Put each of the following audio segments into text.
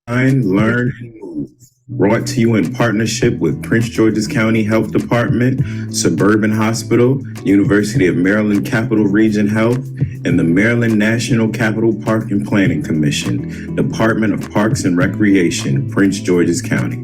Dine, Learn, and Move. Brought to you in partnership with Prince George's County Health Department, Suburban Hospital, University of Maryland Capital Region Health, and the Maryland National Capital Park and Planning Commission, Department of Parks and Recreation, Prince George's County.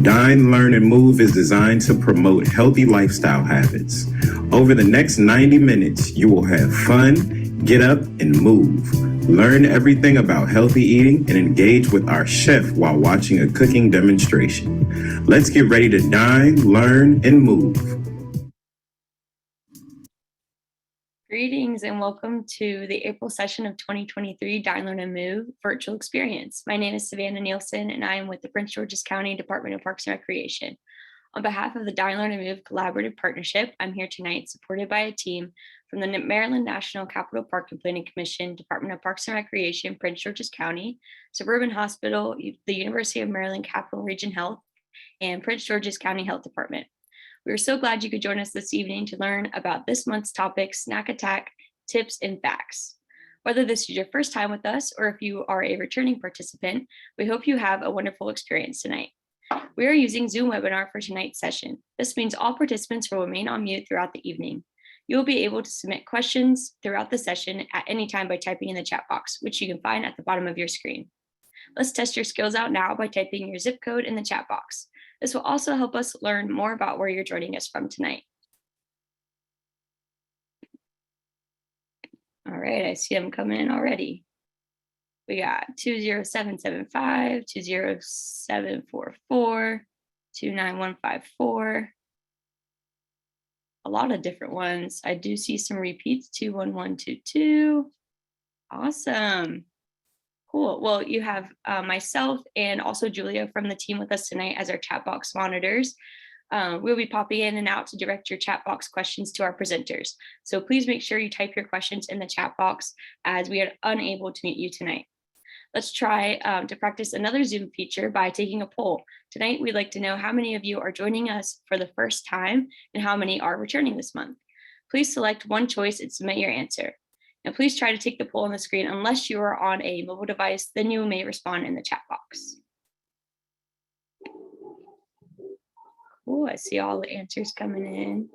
Dine, Learn, and Move is designed to promote healthy lifestyle habits. Over the next 90 minutes, you will have fun, get up, and move. Learn everything about healthy eating and engage with our chef while watching a cooking demonstration. Let's get ready to dine, learn, and move. Greetings and welcome to the April session of 2023 Dine, Learn, and Move virtual experience. My name is Savannah Nielsen and I am with the Prince George's County Department of Parks and Recreation. On behalf of the Dine, Learn, and Move collaborative partnership, I'm here tonight supported by a team from the Maryland National Capital Park and Planning Commission, Department of Parks and Recreation, Prince George's County, Suburban Hospital, the University of Maryland Capital Region Health, and Prince George's County Health Department. We are so glad you could join us this evening to learn about this month's topic, snack attack, tips, and facts. Whether this is your first time with us or if you are a returning participant, we hope you have a wonderful experience tonight. We are using Zoom webinar for tonight's session. This means all participants will remain on mute throughout the evening. You will be able to submit questions throughout the session at any time by typing in the chat box, which you can find at the bottom of your screen. Let's test your skills out now by typing your zip code in the chat box. This will also help us learn more about where you're joining us from tonight. All right, I see them coming in already. We got 20775, 20744, 29154. A lot of different ones. I do see some repeats, 21122. Awesome. Cool. Well, you have myself and also Julia from the team with us tonight as our chat box monitors. We'll be popping in and out to direct your chat box questions to our presenters. So please make sure you type your questions in the chat box as we are unable to meet you tonight. Let's try to practice another Zoom feature by taking a poll. Tonight, we'd like to know how many of you are joining us for the first time and how many are returning this month. Please select one choice and submit your answer. Now, please try to take the poll on the screen unless you are on a mobile device, then you may respond in the chat box. Cool, I see all the answers coming in.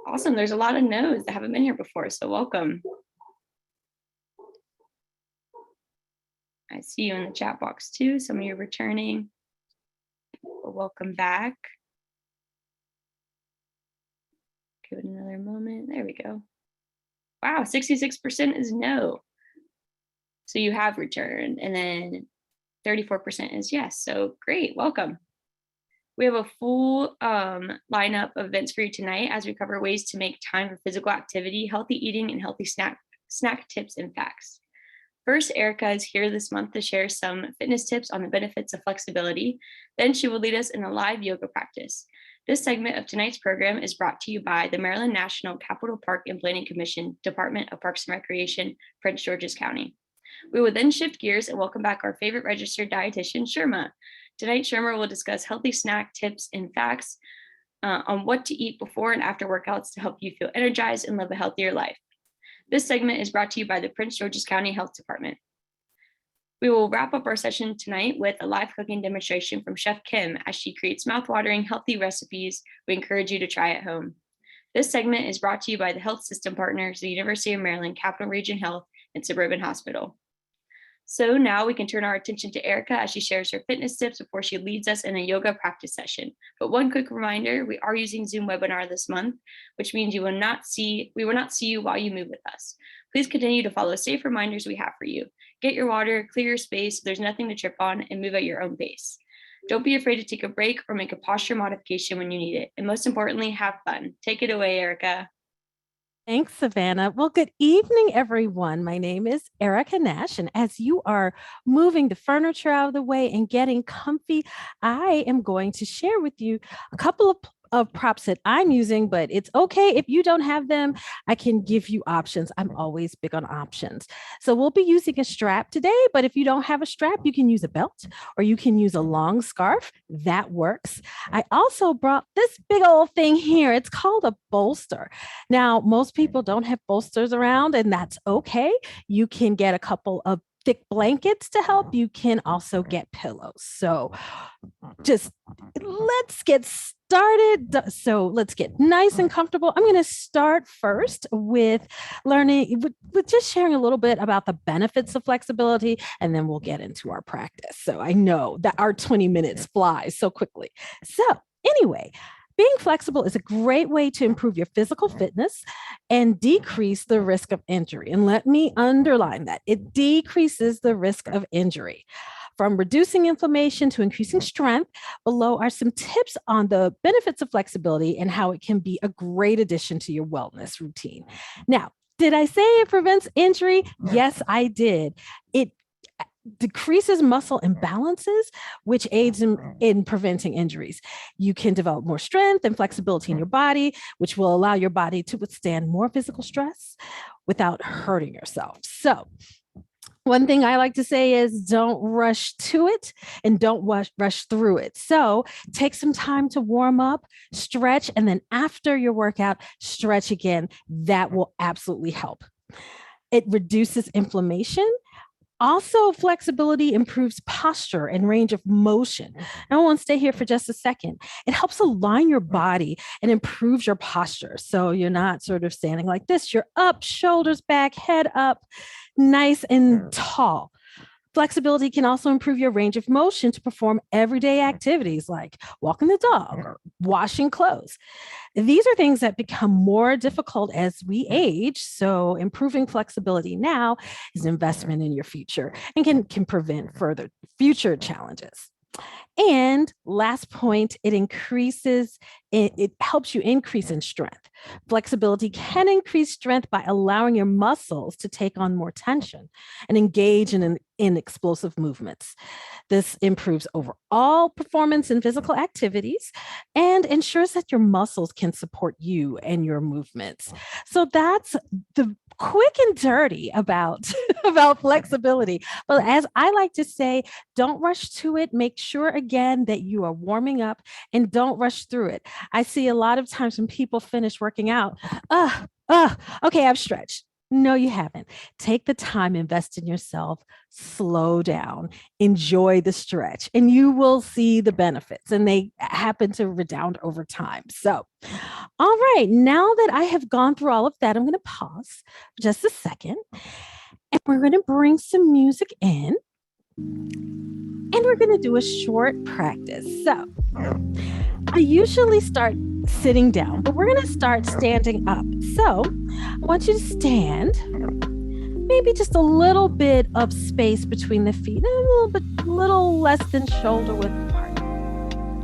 Awesome, there's a lot of no's that haven't been here before, so welcome. I see you in the chat box too, some of you are returning. Well, welcome back. Give it another moment, there we go. Wow, 66% is no. So you have returned, and then 34% is yes. So great, welcome. We have a full lineup of events for you tonight as we cover ways to make time for physical activity, healthy eating, and healthy snack tips and facts. First, Erica is here this month to share some fitness tips on the benefits of flexibility. Then she will lead us in a live yoga practice. This segment of tonight's program is brought to you by the Maryland National Capital Park and Planning Commission, Department of Parks and Recreation, Prince George's County. We will then shift gears and welcome back our favorite registered dietitian, Sherma. Tonight, Sherma will discuss healthy snack tips and facts on what to eat before and after workouts to help you feel energized and live a healthier life. This segment is brought to you by the Prince George's County Health Department. We will wrap up our session tonight with a live cooking demonstration from Chef Kim as she creates mouthwatering, healthy recipes we encourage you to try at home. This segment is brought to you by the health system partners, the University of Maryland Capital Region Health and Suburban Hospital. So now we can turn our attention to Erica as she shares her fitness tips before she leads us in a yoga practice session. But one quick reminder, we are using Zoom webinar this month, which means we will not see you while you move with us. Please continue to follow safe reminders we have for you. Get your water, clear your space, so there's nothing to trip on, and move at your own pace. Don't be afraid to take a break or make a posture modification when you need it. And most importantly, have fun. Take it away, Erica. Thanks, Savannah. Well, good evening, everyone. My name is Erica Nash, and as you are moving the furniture out of the way and getting comfy, I am going to share with you a couple of props that I'm using, but it's okay if you don't have them. I can give you options. I'm always big on options. So we'll be using a strap today, but if you don't have a strap, you can use a belt or you can use a long scarf. That works. I also brought this big old thing here. It's called a bolster. Now, most people don't have bolsters around, and that's okay. You can get a couple of thick blankets to help, you can also get pillows. So just let's get started. So let's get nice and comfortable. I'm going to start first with with just sharing a little bit about the benefits of flexibility, and then we'll get into our practice. So I know that our 20 minutes flies so quickly. So anyway, being flexible is a great way to improve your physical fitness and decrease the risk of injury. And let me underline that it decreases the risk of injury. From reducing inflammation to increasing strength, below are some tips on the benefits of flexibility and how it can be a great addition to your wellness routine. Now, did I say it prevents injury? Yes, I did. It decreases muscle imbalances, which aids in preventing injuries. You can develop more strength and flexibility in your body, which will allow your body to withstand more physical stress without hurting yourself. So, one thing I like to say is don't rush to it and don't rush through it. So take some time to warm up, stretch, and then after your workout, stretch again. That will absolutely help. It reduces inflammation. Also, flexibility improves posture and range of motion. I want to stay here for just a second. It helps align your body and improves your posture. So you're not sort of standing like this. You're up, shoulders back, head up, nice and tall. Flexibility can also improve your range of motion to perform everyday activities like walking the dog or washing clothes. These are things that become more difficult as we age. So improving flexibility now is an investment in your future and can prevent further future challenges. And last point, it helps you increase in strength. Flexibility can increase strength by allowing your muscles to take on more tension and engage in explosive movements. This improves overall performance in physical activities and ensures that your muscles can support you and your movements. So that's the quick and dirty about flexibility. But as I like to say, don't rush to it. Make sure again that you are warming up and don't rush through it. I see a lot of times when people finish working out, okay, I've stretched. No, you haven't. Take the time, invest in yourself, slow down, enjoy the stretch, and you will see the benefits, and they happen to redound over time. So, all right, now that I have gone through all of that, I'm going to pause for just a second, and we're going to bring some music in, and we're going to do a short practice. So, I usually start sitting down, but we're going to start standing up. So I want you to stand, maybe just a little bit of space between the feet, a little less than shoulder width apart.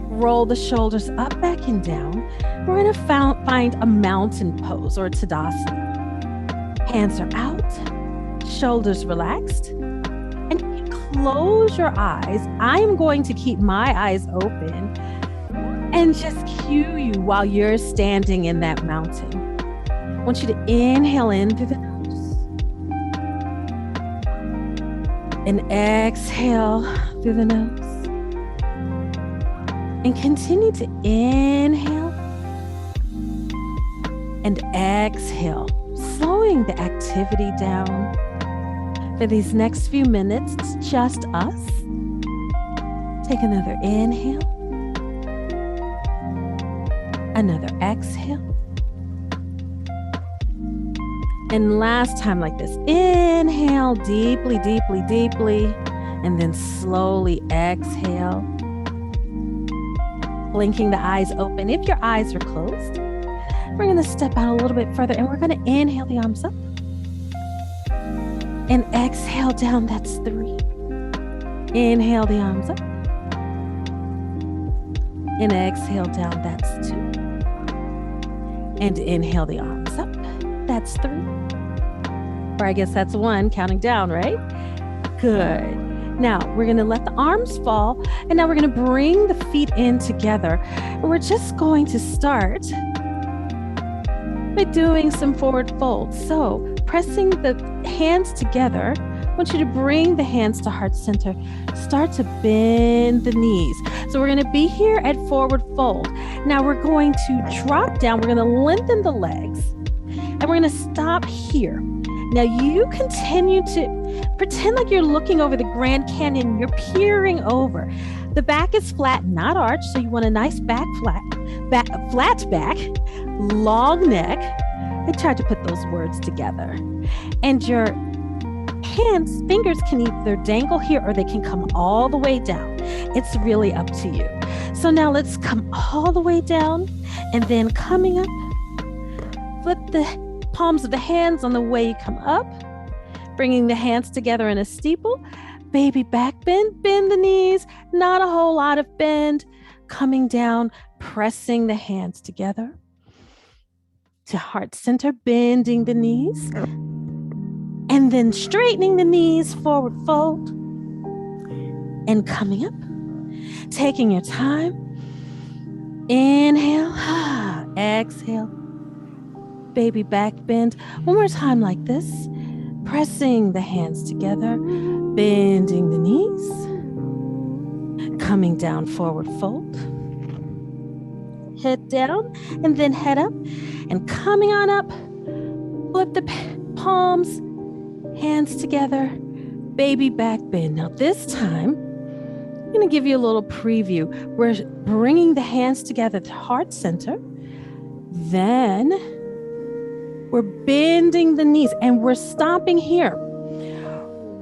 Roll the shoulders up, back, and down. We're going to find a mountain pose or Tadasana. Hands are out, shoulders relaxed, and you can close your eyes. I am going to keep my eyes open and just cue you while you're standing in that mountain. I want you to inhale in through the nose and exhale through the nose. And continue to inhale and exhale, slowing the activity down. For these next few minutes, it's just us. Take another inhale. Another exhale. And last time like this, inhale deeply, deeply, deeply, and then slowly exhale. Blinking the eyes open. If your eyes are closed, we're going to step out a little bit further and we're going to inhale the arms up and exhale down. That's 3. Inhale the arms up and exhale down. That's 2. And inhale the arms up. That's 3. Or I guess that's 1, counting down, right? Good. Now we're going to let the arms fall. And now we're going to bring the feet in together. And we're just going to start by doing some forward folds. So pressing the hands together, I want you to bring the hands to heart center. Start to bend the knees. So we're going to be here at forward fold. Now we're going to drop down. We're going to lengthen the legs. And we're going to stop here. Now you continue to Pretend like you're looking over the Grand Canyon. You're peering over. The back is flat, not arched, so you want a nice flat back, long neck. I tried to put those words together. And your fingers can either dangle here or they can come all the way down. It's really up to you. So now let's come all the way down and then coming up, flip the palms of the hands on the way you come up, bringing the hands together in a steeple, baby back bend, bend the knees, not a whole lot of bend, coming down, pressing the hands together to heart center, bending the knees, and then straightening the knees, forward fold, and coming up, taking your time, inhale, exhale, baby back bend. One more time like this, pressing the hands together, bending the knees, coming down, forward fold, head down, and then head up, and coming on up, flip the palms, hands together, baby back bend. Now this time, I'm going to give you a little preview. We're bringing the hands together to heart center. Then we're bending the knees and we're stopping here.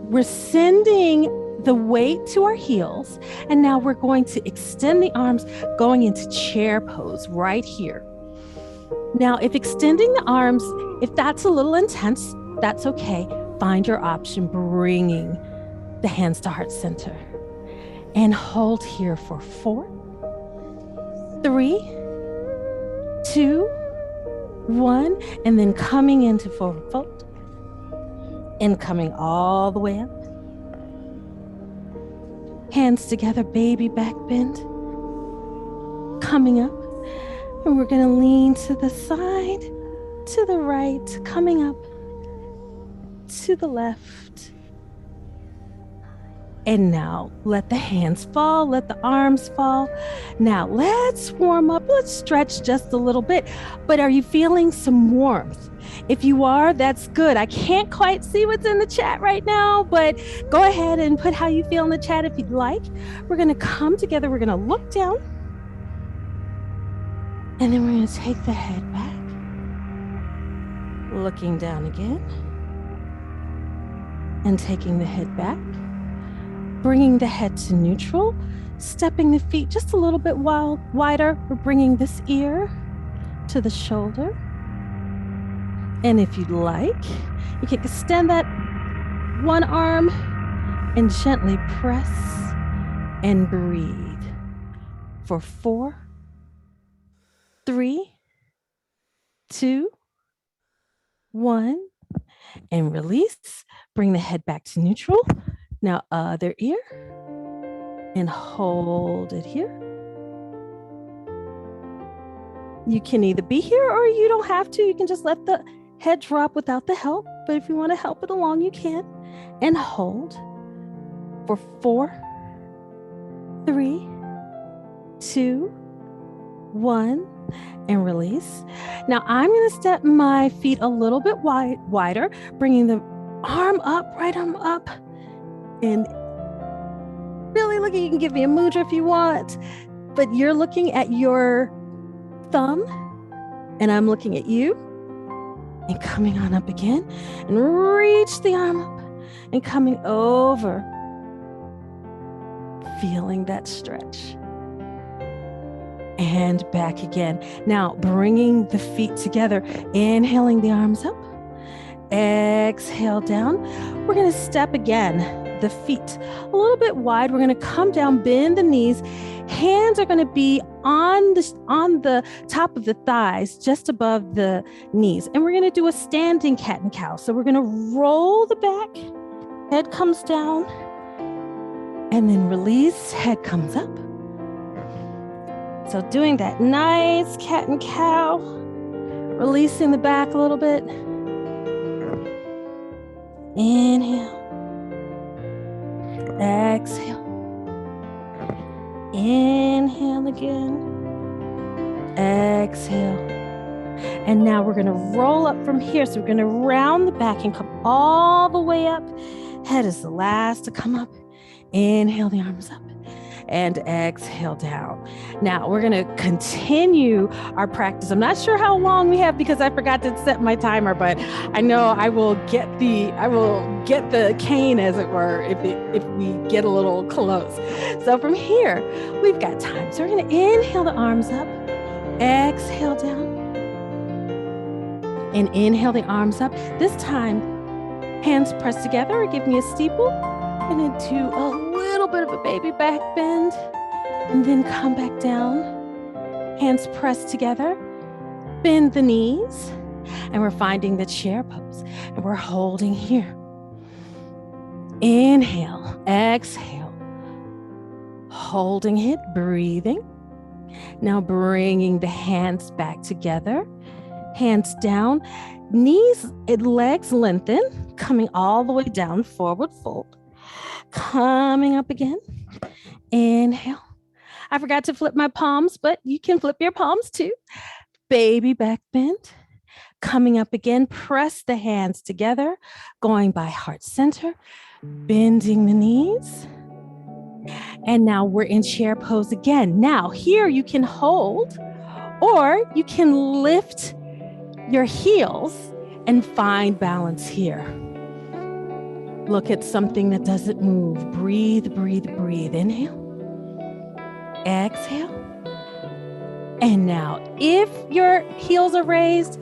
We're sending the weight to our heels. And now we're going to extend the arms, going into chair pose right here. Now, if extending the arms, if that's a little intense, that's okay. Find your option, bringing the hands to heart center. And hold here for 4, 3, 2, 1, and then coming into forward fold and coming all the way up. Hands together, baby back bend. Coming up, and we're going to lean to the side, to the right, coming up, to the left. And now let the hands fall, let the arms fall. Now let's warm up, let's stretch just a little bit. But are you feeling some warmth? If you are, that's good. I can't quite see what's in the chat right now, but go ahead and put how you feel in the chat if you'd like. We're gonna come together, we're gonna look down, and then we're gonna take the head back. Looking down again, and taking the head back. Bringing the head to neutral, stepping the feet just a little bit wider. We're bringing this ear to the shoulder. And if you'd like, you can extend that one arm and gently press and breathe for 4, 3, 2, 1, and release. Bring the head back to neutral. Now, other ear, and hold it here. You can either be here or you don't have to. You can just let the head drop without the help. But if you want to help it along, you can. And hold for 4, 3, 2, 1, and release. Now, I'm going to step my feet a little bit wider, bringing the arm up, right arm up. And really looking, you can give me a mudra if you want, but you're looking at your thumb and I'm looking at you, and coming on up again and reach the arm up and coming over, feeling that stretch and back again. Now bringing the feet together, inhaling the arms up, exhale down. We're going to step again, the feet a little bit wide. We're going to come down, bend the knees. Hands are going to be on the top of the thighs, just above the knees. And we're going to do a standing cat and cow. So we're going to roll the back, head comes down, and then release, head comes up. So doing that nice cat and cow, releasing the back a little bit. Inhale. Exhale. Inhale again. Exhale. And now we're going to roll up from here. So we're going to round the back and come all the way up. Head is the last to come up. Inhale the arms up and exhale down. Now we're going to continue our practice. I'm not sure how long we have because I forgot to set my timer, but I know I will get the cane, as it were, if we get a little close. So from here, we've got time. So we're going to inhale the arms up, exhale down, and inhale the arms up. This time, hands pressed together. Give me a steeple. And into a little bit of a baby back bend, and then come back down. Hands pressed together. Bend the knees, and we're finding the chair pose, and we're holding here. Inhale, exhale, holding it, breathing. Now bringing the hands back together, hands down, knees and legs lengthen, coming all the way down, forward fold. Coming up again. Inhale. I forgot to flip my palms, but you can flip your palms too. Baby back bend. Coming up again. Press the hands together, going by heart center, bending the knees. And now we're in chair pose again. Now here you can hold, or you can lift your heels and find balance here. Look at something that doesn't move. Breathe, breathe, breathe. Inhale. Exhale. And now, if your heels are raised,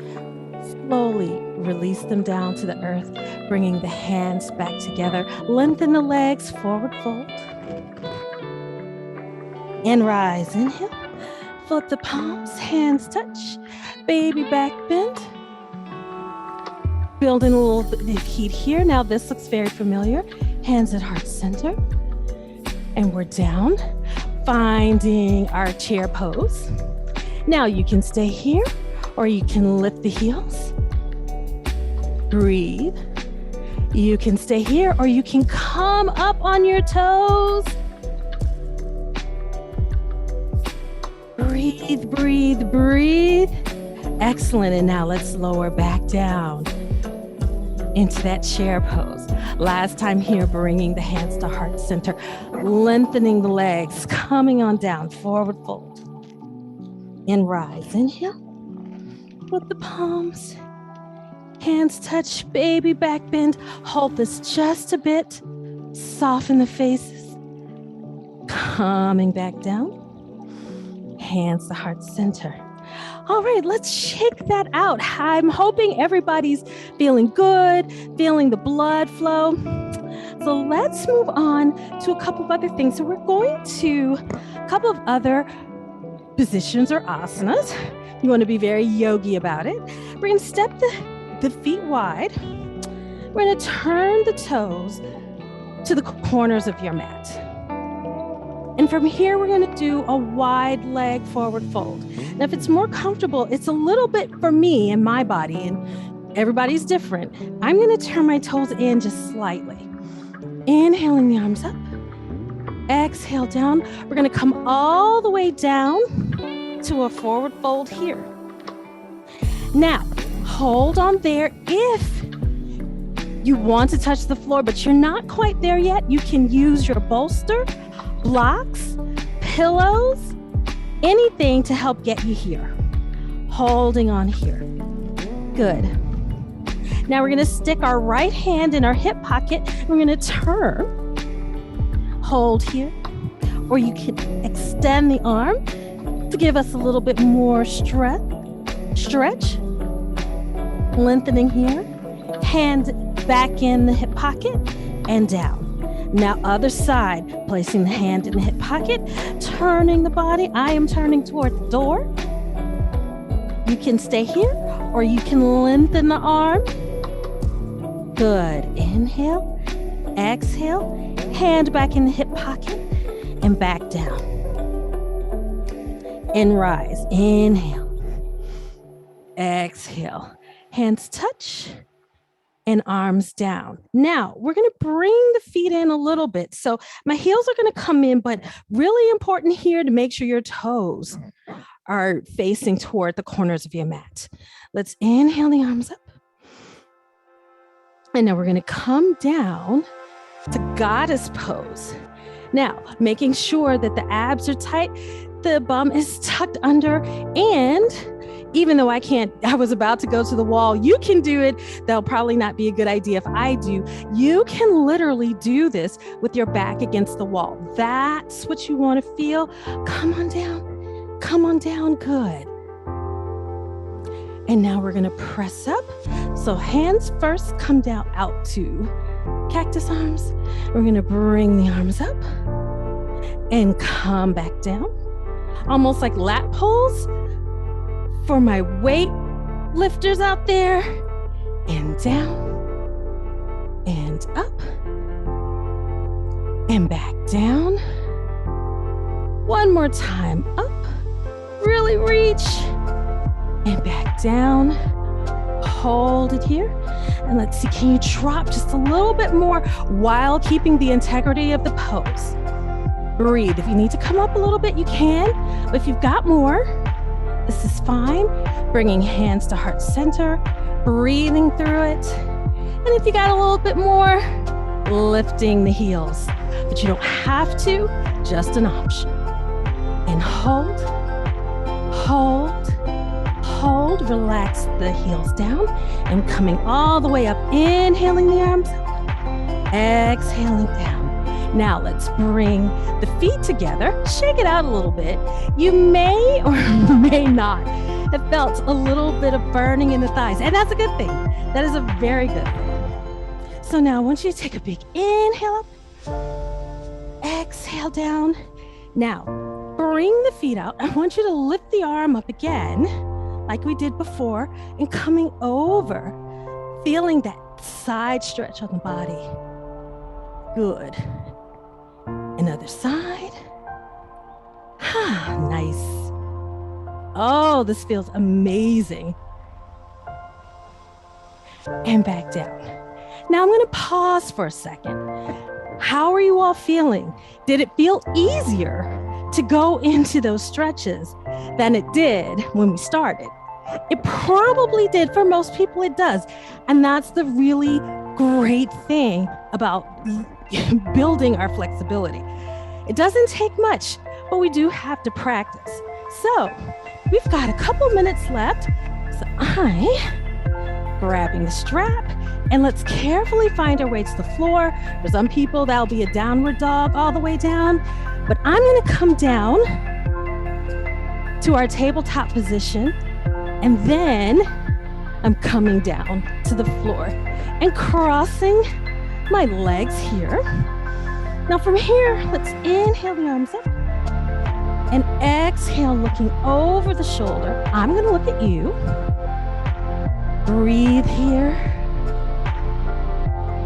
slowly release them down to the earth, bringing the hands back together. Lengthen the legs, forward fold. And rise. Inhale. Flip the palms, hands touch. Baby back bend. Building a little bit of heat here. Now this looks very familiar. Hands at heart center. And we're down, finding our chair pose. Now you can stay here, or you can lift the heels. Breathe. You can stay here, or you can come up on your toes. Breathe, breathe, breathe. Excellent. And now let's lower back down into that chair pose. Last time here, bringing the hands to heart center, lengthening the legs, coming on down, forward fold. And rise. Inhale. With the palms. Hands touch, baby back bend. Hold this just a bit. Soften the faces. Coming back down. Hands to heart center. All right, let's shake that out. I'm hoping everybody's feeling good, feeling the blood flow. So let's move on to a couple of other things. So we're going to a couple of other positions or asanas. You want to be very yogi about it. We're going to step the feet wide. We're going to turn the toes to the corners of your mat. And from here, we're going to do a wide leg forward fold. Now, if it's more comfortable, it's a little bit for me and my body, and everybody's different. I'm going to turn my toes in just slightly. Inhaling the arms up. Exhale down. We're going to come all the way down to a forward fold here. Now, hold on there. If you want to touch the floor, but you're not quite there yet, you can use your bolster, blocks, pillows, anything to help get you here. Holding on here. Good. Now we're going to stick our right hand in our hip pocket. We're going to turn. Hold here. Or you can extend the arm to give us a little bit more stretch. Lengthening here. Hand back in the hip pocket and down. Now other side, placing the hand in the hip pocket, turning the body. I am turning toward the door. You can stay here, or you can lengthen the arm. Good. Inhale, exhale, hand back in the hip pocket and back down. And rise. Inhale, exhale, hands touch. And arms down. Now, we're going to bring the feet in a little bit. So my heels are going to come in, but really important here to make sure your toes are facing toward the corners of your mat. Let's inhale the arms up. And now we're going to come down It's a goddess pose. Now, making sure that the abs are tight, the bum is tucked under, and even though I was about to go to the wall, you can do it. That'll probably not be a good idea if I do. You can literally do this with your back against the wall. That's what you want to feel. Come on down. Come on down. Good. And now we're going to press up. So hands first, come down out to cactus arms. We're going to bring the arms up and come back down. Almost like lat pulls. For my weight lifters out there, and down, and up, and back down. One more time, up, really reach, and back down. Hold it here, and let's see, can you drop just a little bit more while keeping the integrity of the pose? Breathe. If you need to come up a little bit, you can, but if you've got more, this is fine. Bringing hands to heart center, breathing through it. And if you got a little bit more, lifting the heels. But you don't have to, just an option. And hold, hold, hold. Relax the heels down and coming all the way up. Inhaling the arms up, exhaling down. Now let's bring the feet together, shake it out a little bit. You may or may not have felt a little bit of burning in the thighs, and that's a good thing. That is a very good thing. So now I want you to take a big inhale up, exhale down. Now, bring the feet out. I want you to lift the arm up again, like we did before, and coming over, feeling that side stretch on the body. Good. Another side. Nice. Oh, this feels amazing. And back down. Now I'm going to pause for a second. How are you all feeling? Did it feel easier to go into those stretches than it did when we started? It probably did. For most people, it does. And that's the really great thing about building our flexibility. It doesn't take much, but we do have to practice. So we've got a couple minutes left. So I'm grabbing the strap and let's carefully find our way to the floor. For some people, that'll be a downward dog all the way down, but I'm gonna come down to our tabletop position and then I'm coming down to the floor and crossing my legs here. Now from here, let's inhale the arms up and exhale, looking over the shoulder. I'm gonna look at you. Breathe here.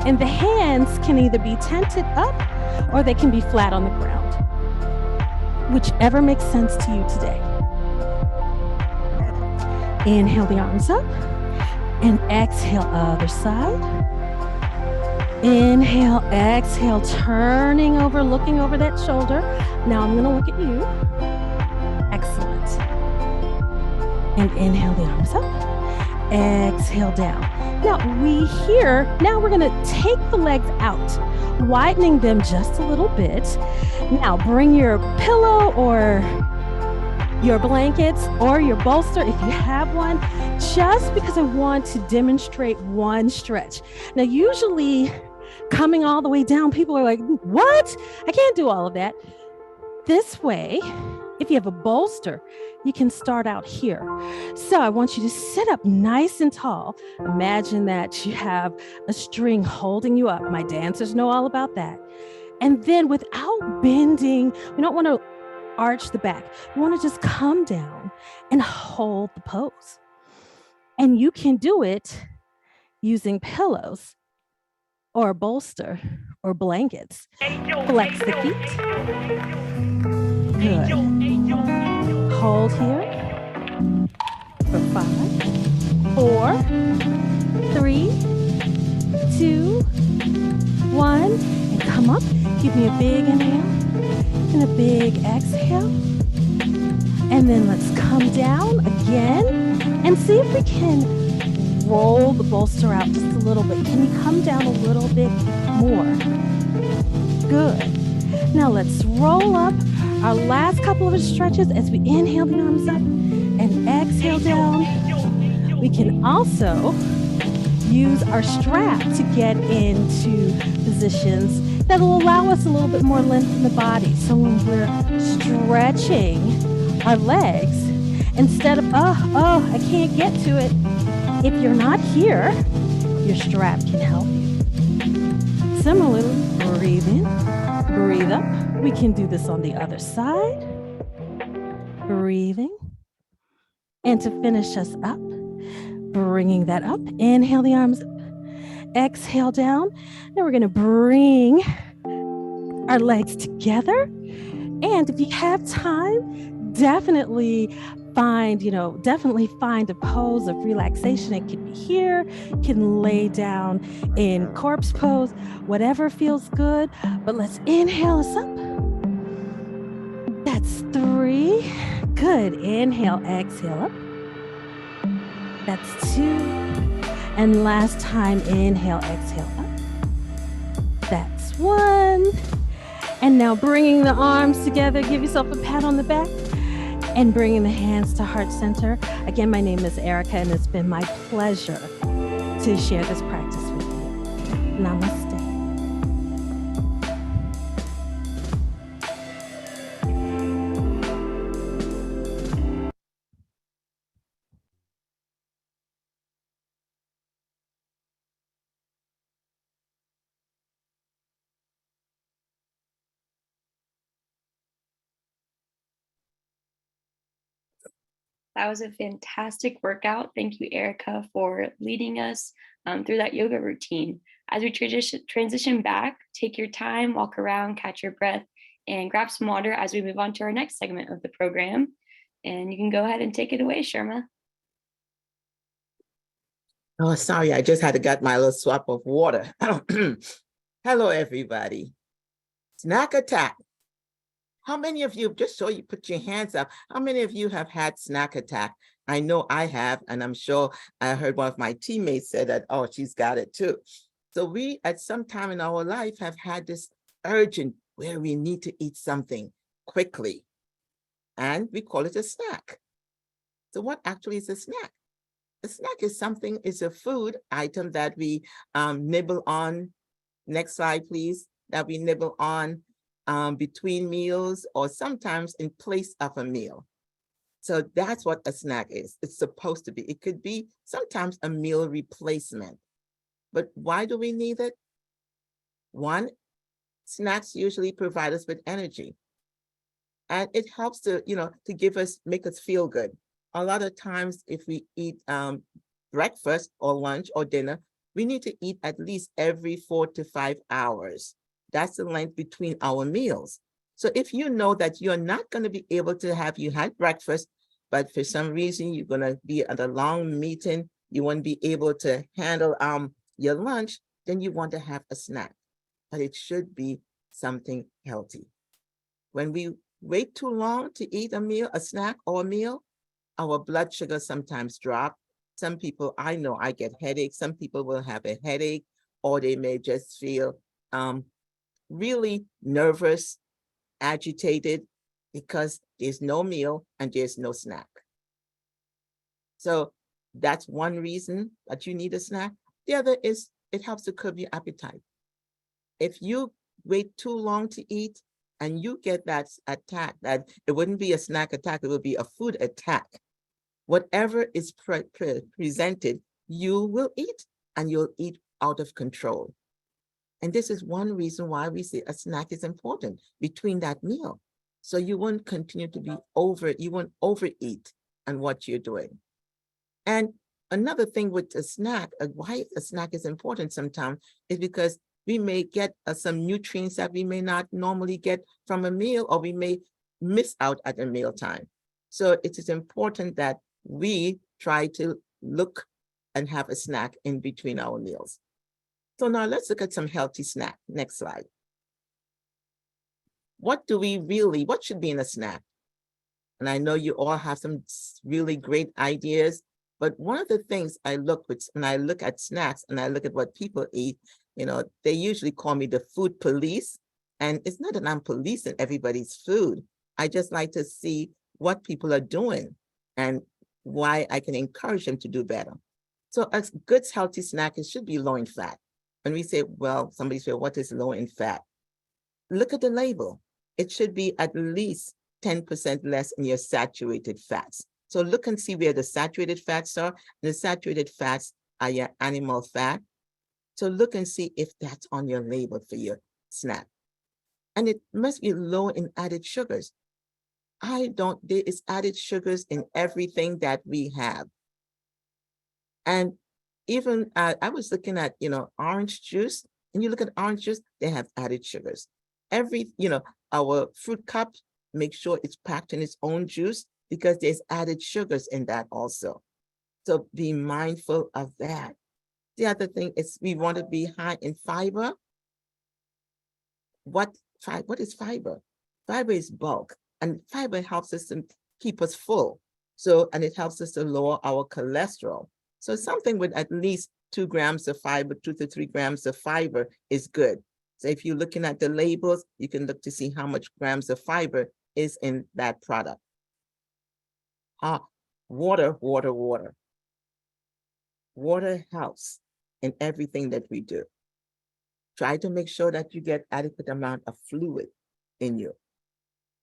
And the hands can either be tented up or they can be flat on the ground. Whichever makes sense to you today. Inhale the arms up and exhale other side. Inhale, exhale, turning over, looking over that shoulder. Now I'm gonna look at you. Excellent. And inhale the arms up, exhale down. Now we're gonna take the legs out, widening them just a little bit. Now bring your pillow or your blankets or your bolster if you have one, just because I want to demonstrate one stretch. Now, usually coming all the way down, people are like, what? I can't do all of that. This way, if you have a bolster, you can start out here. So I want you to sit up nice and tall. Imagine that you have a string holding you up. My dancers know all about that. And then without bending, we don't want to arch the back. You want to just come down and hold the pose. And you can do it using pillows or a bolster or blankets. Flex the feet. Good. Hold here for 5, 4, 3, 2, 1. And come up. Give me a big inhale and a big exhale. And then let's come down again and see if we can roll the bolster out just a little bit. Can you come down a little bit more? Good. Now let's roll up our last couple of stretches as we inhale the arms up and exhale down. We can also use our strap to get into positions that will allow us a little bit more length in the body. So when we're stretching our legs, instead of, I can't get to it, if you're not here, your strap can help you. Similarly, breathe in, breathe up. We can do this on the other side. Breathing. And to finish us up, bringing that up, inhale the arms up, exhale down. Then we're going to bring our legs together. And if you have time, definitely find a pose of relaxation. It can be here, can lay down in corpse pose, whatever feels good. But let's inhale us up. That's 3. Good. Inhale, exhale up. That's 2. And last time, inhale, exhale up. That's 1. And now bringing the arms together, give yourself a pat on the back and bringing the hands to heart center. Again, my name is Erica, and it's been my pleasure to share this practice with you. Namaste. That was a fantastic workout. Thank you, Erica, for leading us through that yoga routine. As we transition back, take your time, walk around, catch your breath, and grab some water as we move on to our next segment of the program. And you can go ahead and take it away, Sharma. Oh, sorry, I just had to get my little swap of water. Hello, everybody. Snack attack. How many of you, just so you put your hands up, how many of you have had snack attack? I know I have, and I'm sure I heard one of my teammates say that, oh, she's got it too. So we, at some time in our life, have had this urgent where we need to eat something quickly, and we call it a snack. So what actually is a snack? A snack is a food item that we nibble on. Next slide, please. That we nibble on between meals or sometimes in place of a meal. So that's what a snack is. It's supposed to be. It could be sometimes a meal replacement. But why do we need it? One, snacks usually provide us with energy. And it helps to, make us feel good. A lot of times if we eat breakfast or lunch or dinner, we need to eat at least every 4 to 5 hours. That's the length between our meals. So if you know that you're not going to be able to you had breakfast, but for some reason you're going to be at a long meeting, you won't be able to handle your lunch, then you want to have a snack. But it should be something healthy. When we wait too long to eat a snack or a meal, our blood sugar sometimes drop. Some people, I know I get headaches. Some people will have a headache, or they may just feel really nervous, agitated, because there's no meal and there's no snack. So that's one reason that you need a snack. The other is it helps to curb your appetite. If you wait too long to eat and you get that attack, that it wouldn't be a snack attack, it would be a food attack. Whatever is presented, you will eat, and you'll eat out of control. And this is one reason why we say a snack is important between that meal. So you won't continue to be you won't overeat on what you're doing. And another thing with a snack, why a snack is important sometimes, is because we may get some nutrients that we may not normally get from a meal, or we may miss out at a meal time. So it is important that we try to look and have a snack in between our meals. So now let's look at some healthy snack. Next slide. What should be in a snack? And I know you all have some really great ideas, but one of the things I look at snacks and I look at what people eat, they usually call me the food police. And it's not that I'm policing everybody's food. I just like to see what people are doing and why I can encourage them to do better. So a good healthy snack, it should be low in fat. When we say, well, somebody said, what is low in fat? Look at the label. It should be at least 10% less in your saturated fats. So look and see where the saturated fats are. The saturated fats are your animal fat. So look and see if that's on your label for your snack. And it must be low in added sugars. There is added sugars in everything that we have. And even I was looking at, orange juice, and you look at orange juice, they have added sugars. Our fruit cup, make sure it's packed in its own juice because there's added sugars in that also. So be mindful of that. The other thing is we want to be high in fiber. What is fiber? Fiber is bulk, and fiber helps us to keep us full. And it helps us to lower our cholesterol. So something with at least 2 grams of fiber, 2 to 3 grams of fiber is good. So if you're looking at the labels, you can look to see how much grams of fiber is in that product. Water. Water helps in everything that we do. Try to make sure that you get adequate amount of fluid in you.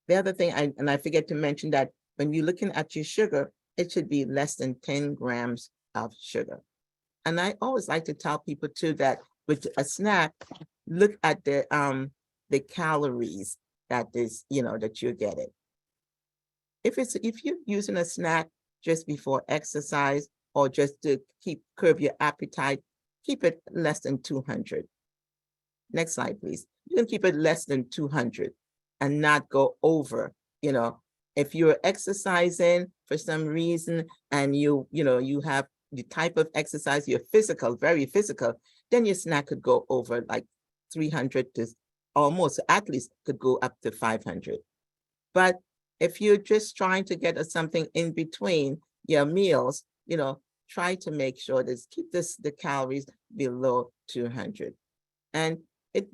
The other thing, I forget to mention that when you're looking at your sugar, it should be less than 10 grams of sugar. And I always like to tell people too that with a snack, look at the calories that you're getting. If you're using a snack just before exercise or just to curb your appetite, keep it less than 200. Next slide, please. You can keep it less than 200 and not go over. If you're exercising for some reason and you have the type of exercise, you're physical, very physical, then your snack could go over like 300 to almost, at least could go up to 500. But if you're just trying to get something in between your meals, try to make sure keep the calories below 200. And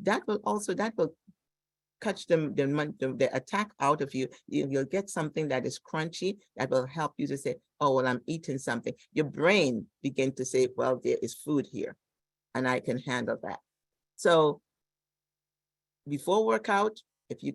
that will catch the attack out of you. You'll get something that is crunchy that will help you to say, oh, well, I'm eating something. Your brain begin to say, well, there is food here and I can handle that. So before workout, if you're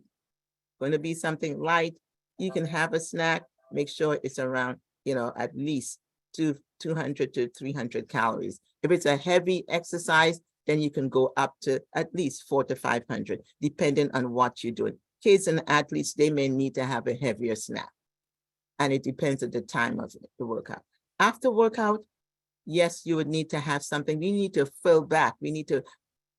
going to be something light, you can have a snack, make sure it's around, at least 200 to 300 calories. If it's a heavy exercise, then you can go up to at least 400 to 500, depending on what you're doing. Kids and athletes, they may need to have a heavier snack. And it depends on the time of the workout. After workout, yes, you would need to have something. We need to fill back. We need to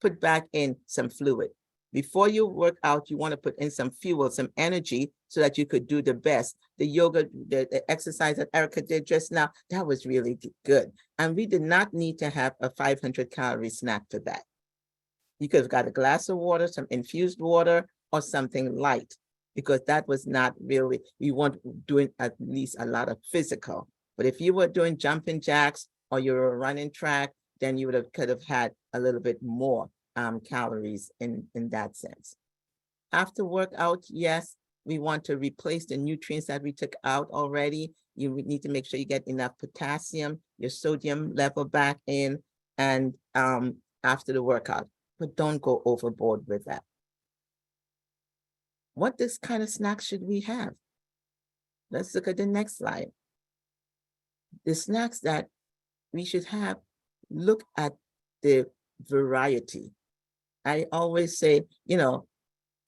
put back in some fluid. Before you work out, you want to put in some fuel, some energy, so that you could do the best. The yoga, the exercise that Erica did just now, that was really good. And we did not need to have a 500 calorie snack for that. You could have got a glass of water, some infused water, or something light, because that was not really, we weren't doing at least a lot of physical. But if you were doing jumping jacks or you were running track, then you could have had a little bit more calories in that sense. After workout, yes, we want to replace the nutrients that we took out already. You need to make sure you get enough potassium, your sodium level back in, and after the workout, but don't go overboard with that. What kind of snacks should we have? Let's look at the next slide. The snacks that we should have, look at the variety. I always say,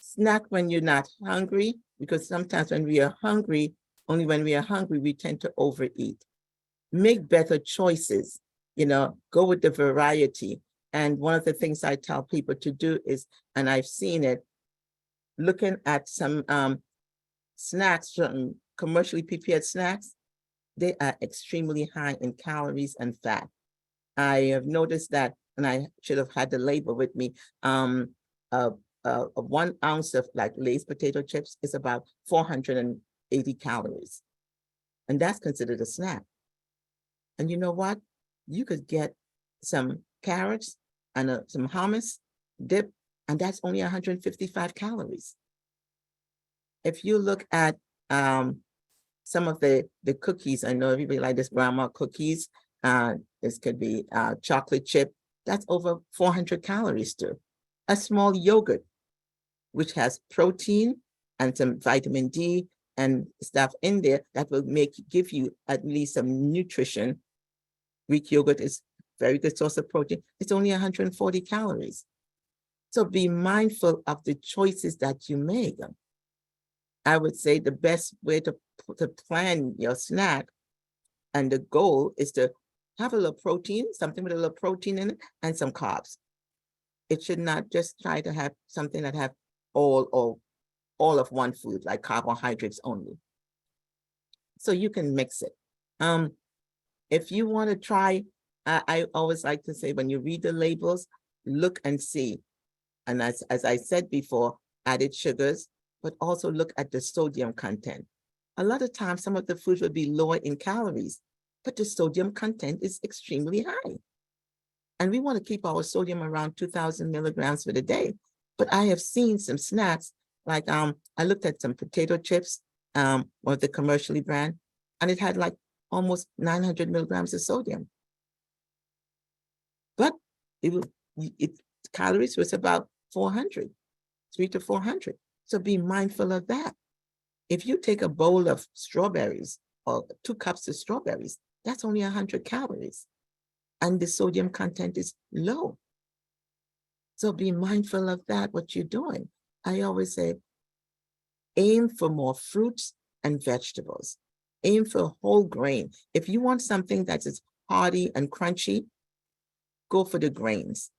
snack when you're not hungry, because sometimes when we are hungry, only when we are hungry, we tend to overeat. Make better choices, go with the variety. And one of the things I tell people to do is, and I've seen it, looking at some snacks, some commercially prepared snacks, they are extremely high in calories and fat. I have noticed that, and I should have had the label with me, 1 ounce of like Lay's potato chips is about 480 calories. And that's considered a snack. And you know what? You could get some carrots and some hummus, dip, and that's only 155 calories. If you look at some of the cookies, I know everybody like this grandma cookies. This could be chocolate chip. That's over 400 calories too. A small yogurt, which has protein and some vitamin D and stuff in there that will give you at least some nutrition. Greek yogurt is a very good source of protein. It's only 140 calories. So be mindful of the choices that you make. I would say the best way to plan your snack and the goal is to have a little protein, something with a little protein in it, and some carbs. It should not just try to have something that have all of one food, like carbohydrates only. So you can mix it. If you want to try, I always like to say, when you read the labels, look and see. And as I said before, added sugars, but also look at the sodium content. A lot of times, some of the foods will be lower in calories, but the sodium content is extremely high. And we want to keep our sodium around 2,000 milligrams for the day. But I have seen some snacks, like I looked at some potato chips, one of the commercially brand, and it had like almost 900 milligrams of sodium. But calories was about 400, 300 to 400. So be mindful of that. If you take a bowl of strawberries or 2 cups of strawberries, that's only 100 calories. And the sodium content is low. So be mindful of that, what you're doing. I always say, aim for more fruits and vegetables. Aim for whole grain. If you want something that is hearty and crunchy, go for the grains.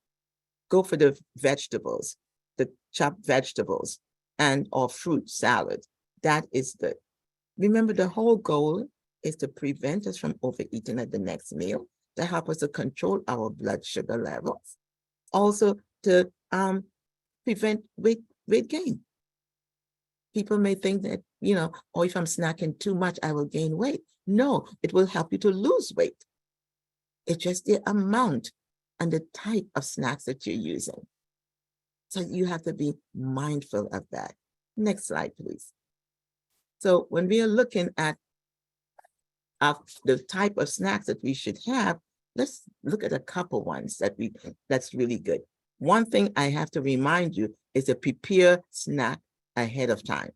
Go for the vegetables, the chopped vegetables, and or fruit salad. That is good. Remember, the whole goal is to prevent us from overeating at the next meal, to help us to control our blood sugar levels, also to prevent weight gain. People may think that, oh, if I'm snacking too much, I will gain weight. No, it will help you to lose weight. It's just the amount and the type of snacks that you're using. So you have to be mindful of that. Next slide, please. So when we are looking at the type of snacks that we should have, let's look at a couple ones that's really good. One thing I have to remind you is to prepare snack ahead of time.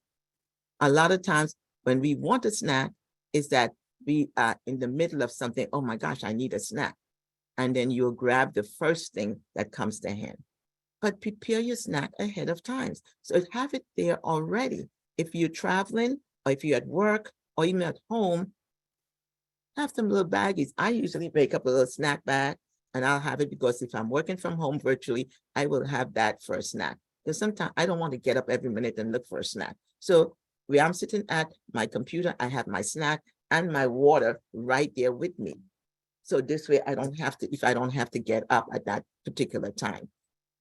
A lot of times when we want a snack is that we are in the middle of something, oh my gosh, I need a snack. And then you'll grab the first thing that comes to hand. But prepare your snack ahead of time. So have it there already. If you're traveling, or if you're at work, or even at home, have some little baggies. I usually make up a little snack bag, and I'll have it because if I'm working from home virtually, I will have that for a snack. Because sometimes I don't want to get up every minute and look for a snack. So where I'm sitting at my computer, I have my snack and my water right there with me. So this way I don't have to get up at that particular time.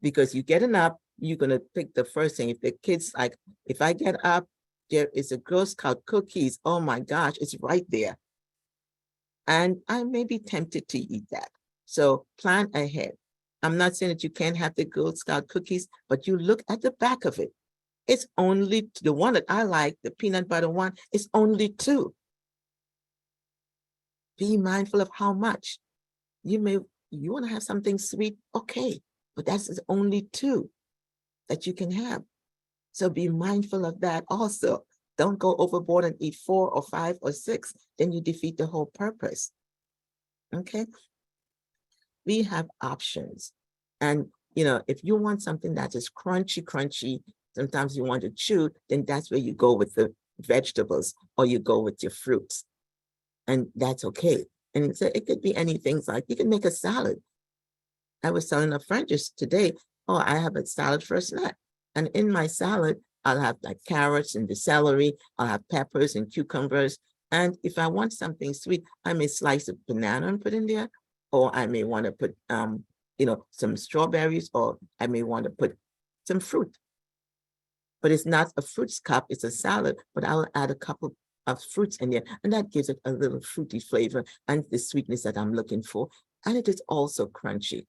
Because you getting up, you're going to pick the first thing. If the kids like, if I get up, there is a Girl Scout cookies. Oh my gosh, it's right there. And I may be tempted to eat that. So plan ahead. I'm not saying that you can't have the Girl Scout cookies, but you look at the back of it. It's only the one that I like, the peanut butter one, it's only 2. Be mindful of how much. You want to have something sweet, okay, but that's only 2 that you can have. So be mindful of that also. Don't go overboard and eat 4 or 5 or 6, then you defeat the whole purpose. Okay? We have options. And, if you want something that is crunchy, sometimes you want to chew, then that's where you go with the vegetables or you go with your fruits. And that's okay. And so it could be anything like you can make a salad. I was telling a friend just today, oh, I have a salad for a snack. And in my salad, I'll have like carrots and the celery, I'll have peppers and cucumbers. And if I want something sweet, I may slice a banana and put in there, or I may want to put, some strawberries, or I may want to put some fruit. But it's not a fruits cup, it's a salad, but I'll add a couple of fruits in there, and that gives it a little fruity flavor and the sweetness that I'm looking for. And it is also crunchy.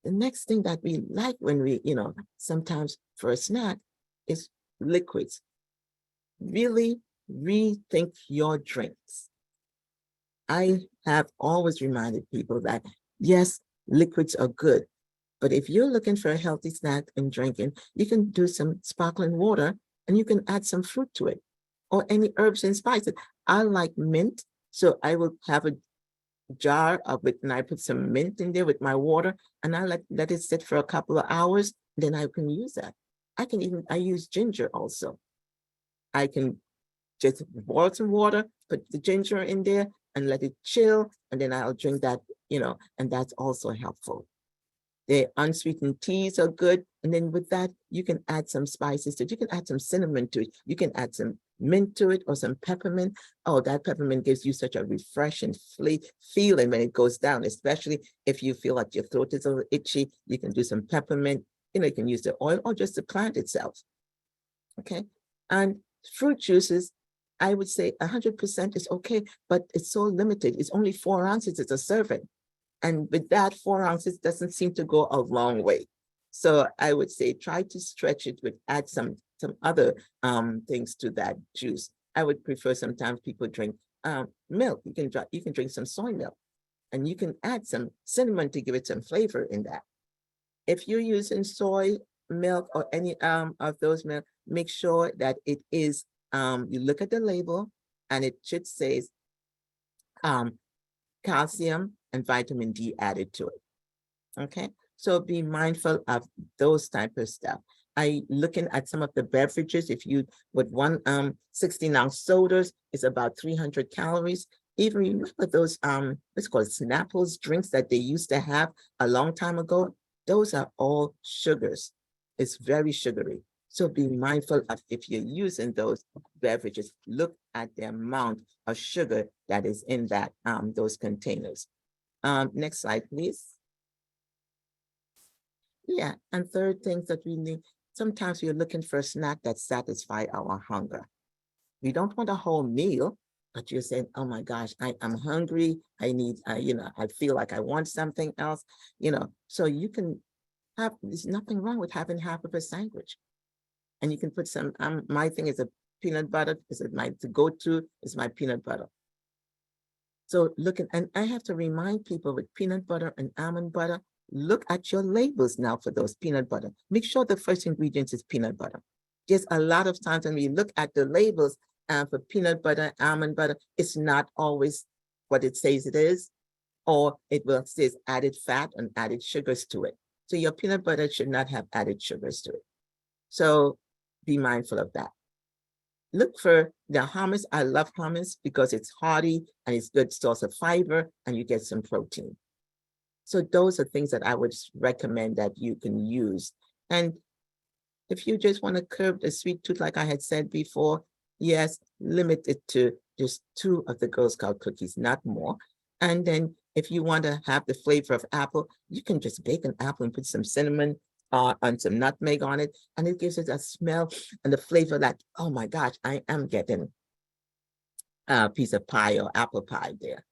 The next thing that we like when we, sometimes for a snack is liquids. Really rethink your drinks. I have always reminded people that yes, liquids are good, but if you're looking for a healthy snack and drinking, you can do some sparkling water and you can add some fruit to it or any herbs and spices. I like mint, so I will have a jar of it and I put some mint in there with my water and I let it sit for a couple of hours. Then I can use that. I use ginger also. I can just boil some water, put the ginger in there and let it chill. And then I'll drink that, and that's also helpful. The unsweetened teas are good. And then with that, you can add some spices to it. You can add some cinnamon to it. You can add some mint to it or some peppermint. Oh, that peppermint gives you such a refreshing feeling when it goes down, especially if you feel like your throat is a little itchy. You can do some peppermint. You can use the oil or just the plant itself. Okay. And fruit juices, I would say 100% is okay, but it's so limited. It's only 4 ounces. It's a serving. And with that, 4 ounces doesn't seem to go a long way. So I would say try to stretch it with add some other things to that juice. I would prefer sometimes people drink milk. You can drink some soy milk and you can add some cinnamon to give it some flavor in that. If you're using soy milk or any of those milk, make sure that it is, you look at the label and it should say calcium and vitamin D added to it. Okay, so be mindful of those type of stuff. I looking at some of the beverages. If you with one 16-ounce sodas is about 300 calories. Even remember those let's call it Snapples drinks that they used to have a long time ago. Those are all sugars. It's very sugary. So be mindful of if you're using those beverages, look at the amount of sugar that is in that those containers. Next slide, please. Yeah, and third things that we need, sometimes we're looking for a snack that satisfies our hunger. We don't want a whole meal, but you're saying, oh my gosh, I'm hungry. I need, I feel like I want something else, so you can have, there's nothing wrong with having half of a sandwich. And you can put some, my thing is a peanut butter, the go-to is my peanut butter. So and I have to remind people with peanut butter and almond butter, look at your labels now for those peanut butter. Make sure the first ingredient is peanut butter. Just a lot of times when we look at the labels for peanut butter, almond butter, it's not always what it says it is, or it will say added fat and added sugars to it. So your peanut butter should not have added sugars to it. So be mindful of that. Look for the hummus. I love hummus because it's hearty and it's good source of fiber and you get some protein. So those are things that I would recommend that you can use. And if you just want to curb the sweet tooth, like I had said before, yes, limit it to just 2 of the Girl Scout cookies, not more. And then if you want to have the flavor of apple, you can just bake an apple and put some cinnamon and some nutmeg on it. And it gives it a smell and the flavor that, oh my gosh, I am getting a piece of pie or apple pie there.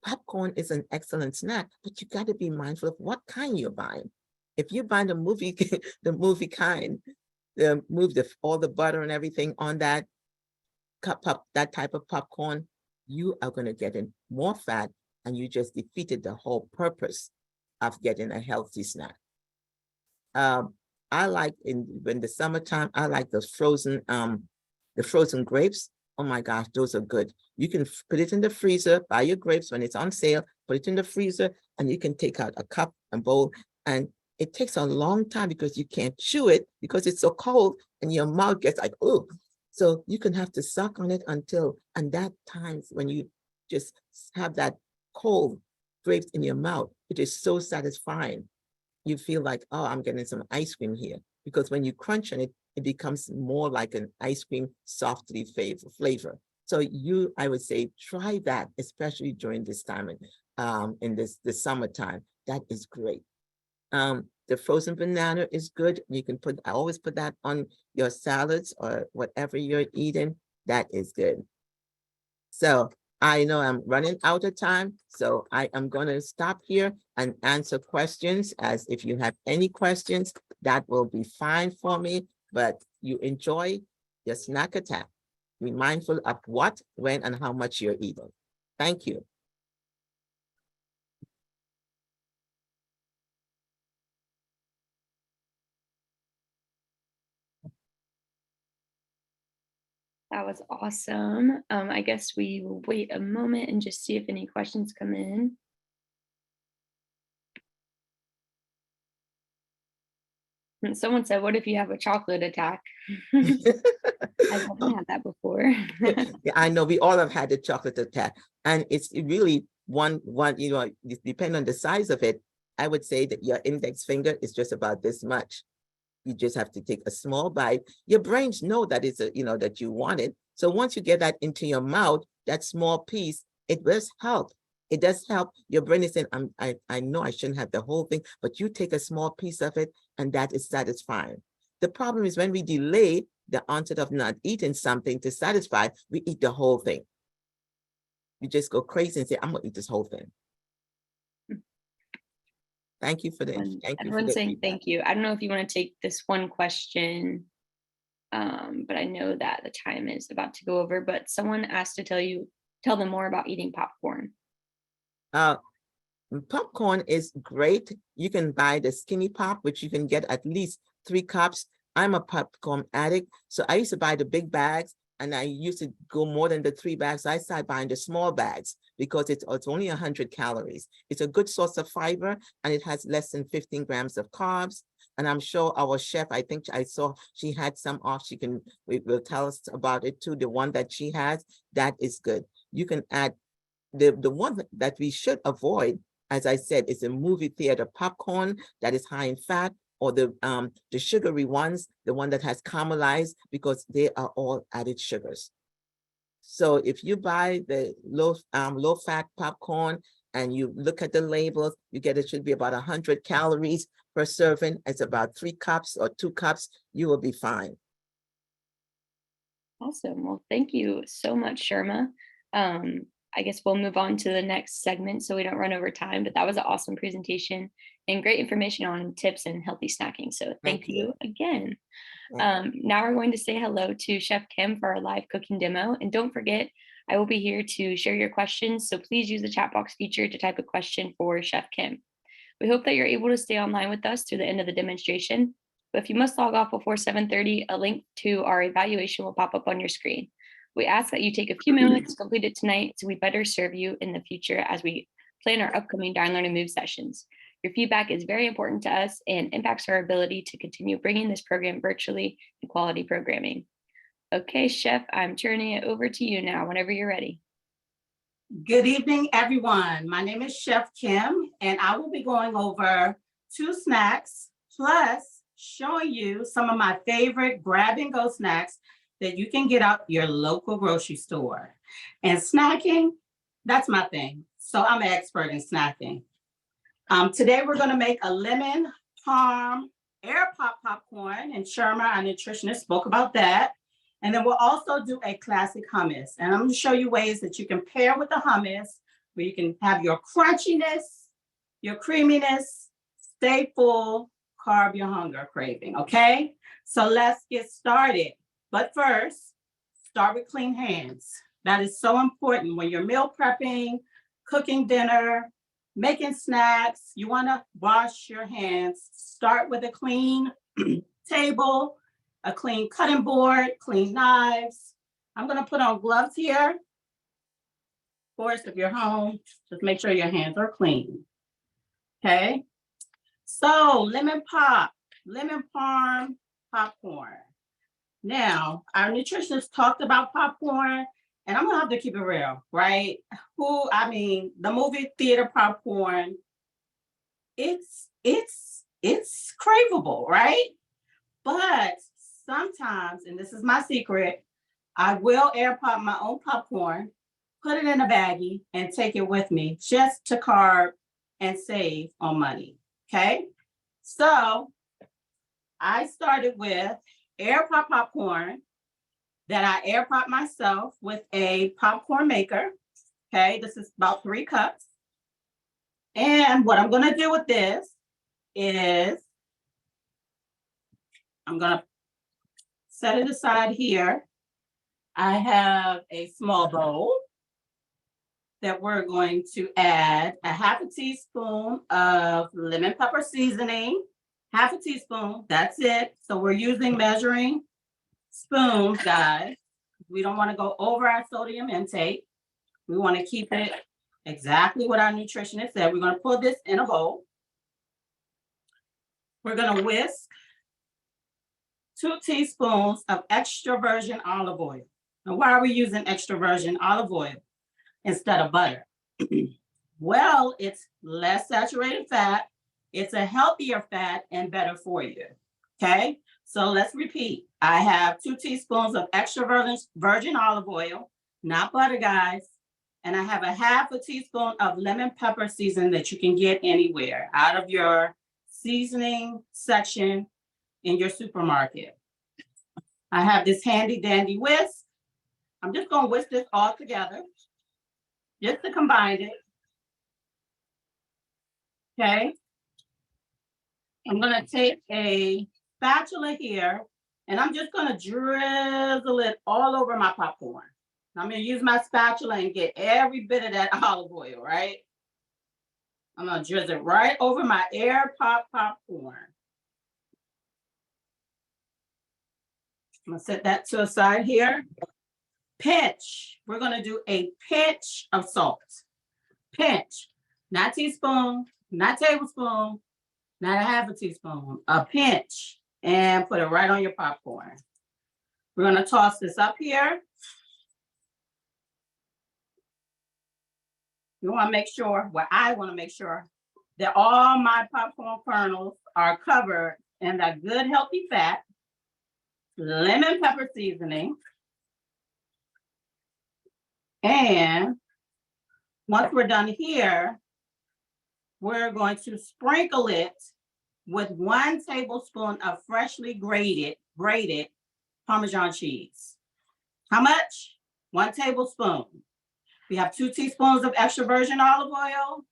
Popcorn is an excellent snack, but you got to be mindful of what kind you're buying. If you're buying the movie kind, all the butter and everything on that that type of popcorn, you are going to get in more fat and you just defeated the whole purpose of getting a healthy snack. I like in the summertime, I like those frozen grapes. Oh my gosh, those are good. You can put it in the freezer, buy your grapes when it's on sale, put it in the freezer, and you can take out a cup and bowl. And it takes a long time because you can't chew it because it's so cold and your mouth gets like, oh. So you can have to suck on it and that times when you just have that cold grapes in your mouth, it is so satisfying. You feel like, oh, I'm getting some ice cream here. Because when you crunch on it, it becomes more like an ice cream softly flavor. So I would say, try that, especially during this time in the summertime. That is great. The frozen banana is good. I always put that on your salads or whatever you're eating. That is good. So I know I'm running out of time, so I am going to stop here and answer questions. As if you have any questions, that will be fine for me, but you enjoy your snack attack. Be mindful of what, when, and how much you're eating. Thank you. That was awesome. I guess we will wait a moment and just see if any questions come in. And someone said, what if you have a chocolate attack? I've never had that before. Yeah, I know we all have had a chocolate attack, and it's really one, depending on the size of it, I would say that your index finger is just about this much. You just have to take a small bite. Your brains know that it's that you want it. So once you get that into your mouth, that small piece, it does help. It does help. Your brain is saying, I know I shouldn't have the whole thing, but you take a small piece of it, and that is satisfying. The problem is when we delay the onset of not eating something to satisfy, we eat the whole thing. You just go crazy and say, I'm gonna eat this whole thing. Thank you for this. Thank you. Everyone's saying thank you. I don't know if you want to take this one question, but I know that the time is about to go over, but someone asked to tell them more about eating popcorn. Popcorn is great. You can buy the skinny pop, which you can get at least 3 cups. I'm a popcorn addict, so I used to buy the big bags, and I used to go more than the 3 bags. I started buying the small bags because it's only 100 calories. It's a good source of fiber, and it has less than 15 grams of carbs. And I'm sure our chef, I think I saw she had some off. Will tell us about it too. The one that she has, that is good. You can add the one that we should avoid, as I said, is a movie theater popcorn that is high in fat, or the sugary ones, the one that has caramelized, because they are all added sugars. So if you buy the low fat popcorn and you look at the labels, you get it should be about 100 calories per serving. It's about 3 cups or 2 cups. You will be fine. Awesome. Well, thank you so much, Sharma. I guess we'll move on to the next segment so we don't run over time, but that was an awesome presentation and great information on tips and healthy snacking. So thank you again. Now we're going to say hello to Chef Kim for our live cooking demo. And don't forget, I will be here to share your questions. So please use the chat box feature to type a question for Chef Kim. We hope that you're able to stay online with us through the end of the demonstration. But if you must log off before 7:30, a link to our evaluation will pop up on your screen. We ask that you take a few minutes to complete it tonight so we better serve you in the future as we plan our upcoming Dine, Learn, and Move sessions. Your feedback is very important to us and impacts our ability to continue bringing this program virtually and quality programming. Okay, Chef, I'm turning it over to you now whenever you're ready. Good evening, everyone. My name is Chef Kim, and I will be going over 2 snacks, plus showing you some of my favorite grab-and-go snacks that you can get out your local grocery store. And snacking, that's my thing. So I'm an expert in snacking. Today, we're going to make a lemon parm air pop popcorn, and Sharma, our nutritionist, spoke about that. And then we'll also do a classic hummus. And I'm going to show you ways that you can pair with the hummus, where you can have your crunchiness, your creaminess, stay full, carb your hunger craving, okay? So let's get started. But first, start with clean hands. That is so important when you're meal prepping, cooking dinner, making snacks. You want to wash your hands. Start with a clean table, a clean cutting board, clean knives. I'm going to put on gloves here. Of course, if you're home, just make sure your hands are clean. Okay. So lemon parm popcorn. Now, our nutritionist talked about popcorn, and I'm gonna have to keep it real, right? The movie theater popcorn, it's craveable, right? But sometimes, and this is my secret, I will air pop my own popcorn, put it in a baggie, and take it with me just to carb and save on money, okay? So I started with air pop popcorn that I air pop myself with a popcorn maker. Okay, this is about 3 cups. And what I'm gonna do with this is I'm gonna set it aside here. I have a small bowl that we're going to add a half a teaspoon of lemon pepper seasoning, half a teaspoon, that's it. So we're using measuring spoons, guys. We don't want to go over our sodium intake. We want to keep it exactly what our nutritionist said. We're going to put this in a bowl. We're going to whisk 2 teaspoons of extra virgin olive oil. Now, why are we using extra virgin olive oil instead of butter? Well, it's less saturated fat. It's a healthier fat and better for you. Okay, so let's repeat. I have 2 teaspoons of extra virgin olive oil, not butter, guys. And I have a half a teaspoon of lemon pepper seasoning that you can get anywhere out of your seasoning section in your supermarket. I have this handy dandy whisk. I'm just going to whisk this all together just to combine it. Okay. I'm going to take a spatula here and I'm just going to drizzle it all over my popcorn. I'm going to use my spatula and get every bit of that olive oil, right? I'm going to drizzle it right over my air pop popcorn. I'm going to set that to a side here. Pinch. We're going to do a pinch of salt. Pinch. Not teaspoon, not tablespoon, not a half a teaspoon. A pinch. And put it right on your popcorn. We're going to toss this up here. You want to make sure, well, I want to make sure that all my popcorn kernels are covered in that good healthy fat, lemon pepper seasoning. And once we're done here, we're going to sprinkle it with 1 tablespoon of freshly grated Parmesan cheese. How much? 1 tablespoon. We have 2 teaspoons of extra virgin olive oil,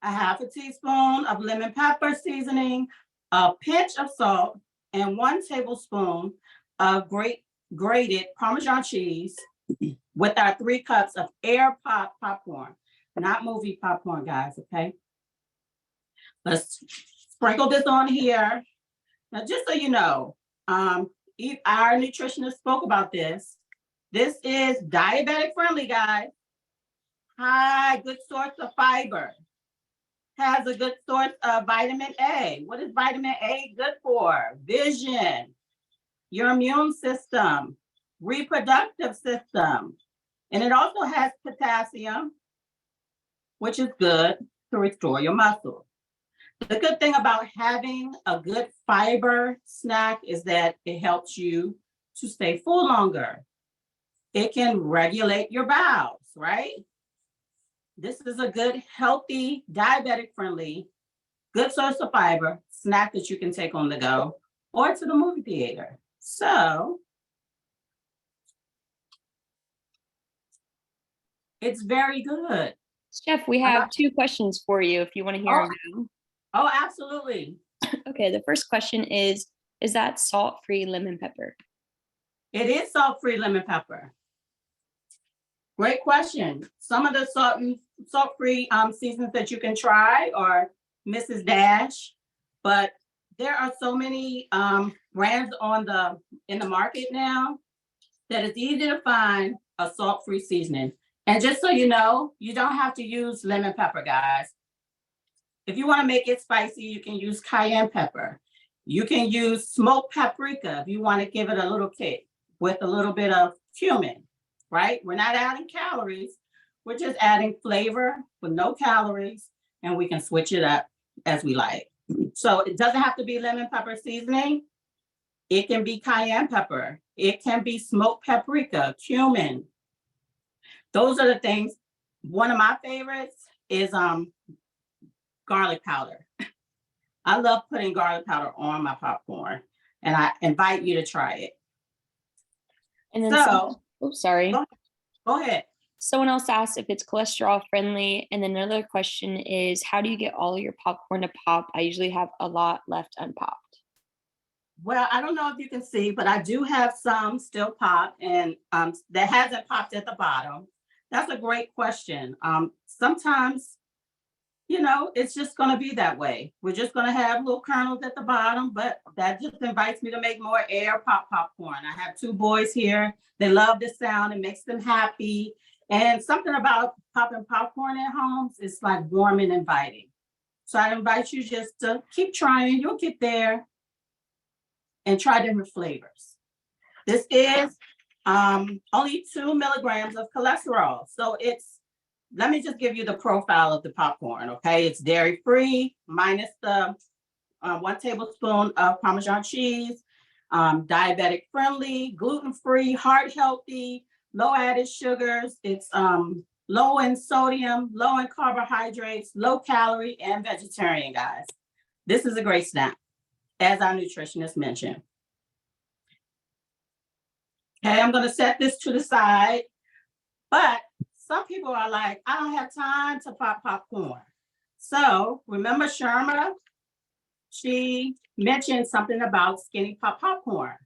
a half a teaspoon of lemon pepper seasoning, a pinch of salt, and 1 tablespoon of grated Parmesan cheese with our 3 cups of air pop popcorn, not movie popcorn, guys, okay? Let's sprinkle this on here. Now, just so you know, our nutritionist spoke about this. This is diabetic friendly, guys. High, good source of fiber. Has a good source of vitamin A. What is vitamin A good for? Vision, your immune system, reproductive system. And it also has potassium, which is good to restore your muscles. The good thing about having a good fiber snack is that it helps you to stay full longer. It can regulate your bowels, right? This is a good, healthy, diabetic-friendly, good source of fiber snack that you can take on the go or to the movie theater. So it's very good. Chef, we have 2 questions for you if you want to hear them now. Oh, absolutely. Okay, the first question is that salt-free lemon pepper? It is salt-free lemon pepper. Great question. Some of the salt-free seasonings that you can try are Mrs. Dash, but there are so many brands in the market now that it's easy to find a salt-free seasoning. And just so you know, you don't have to use lemon pepper, guys. If you want to make it spicy, you can use cayenne pepper. You can use smoked paprika if you want to give it a little kick with a little bit of cumin, right? We're not adding calories. We're just adding flavor with no calories, and we can switch it up as we like. So it doesn't have to be lemon pepper seasoning. It can be cayenne pepper. It can be smoked paprika, cumin. Those are the things. One of my favorites is garlic powder. I love putting garlic powder on my popcorn, and I invite you to try it. And then So, sorry. go ahead. Someone else asked if it's cholesterol friendly. And then another question is, how do you get all your popcorn to pop? I usually have a lot left unpopped. Well, I don't know if you can see, but I do have some still popped and that hasn't popped at the bottom. That's a great question. Sometimes, you know, it's just going to be that way. We're just going to have little kernels at the bottom, but that just invites me to make more air popcorn. I have 2 boys here. They love the sound. It makes them happy. And something about popping popcorn at homes is like warm and inviting. So I invite you just to keep trying. You'll get there and try different flavors. This is only 2 milligrams of cholesterol. So it's, let me just give you the profile of the popcorn, okay? It's dairy-free, minus the 1 tablespoon of Parmesan cheese, diabetic friendly, gluten-free, heart healthy, low added sugars. It's low in sodium, low in carbohydrates, low calorie, and vegetarian, guys. This is a great snack, as our nutritionist mentioned. Okay, I'm gonna set this to the side, but some people are like, I don't have time to pop popcorn. So remember Sharma, she mentioned something about skinny pop popcorn.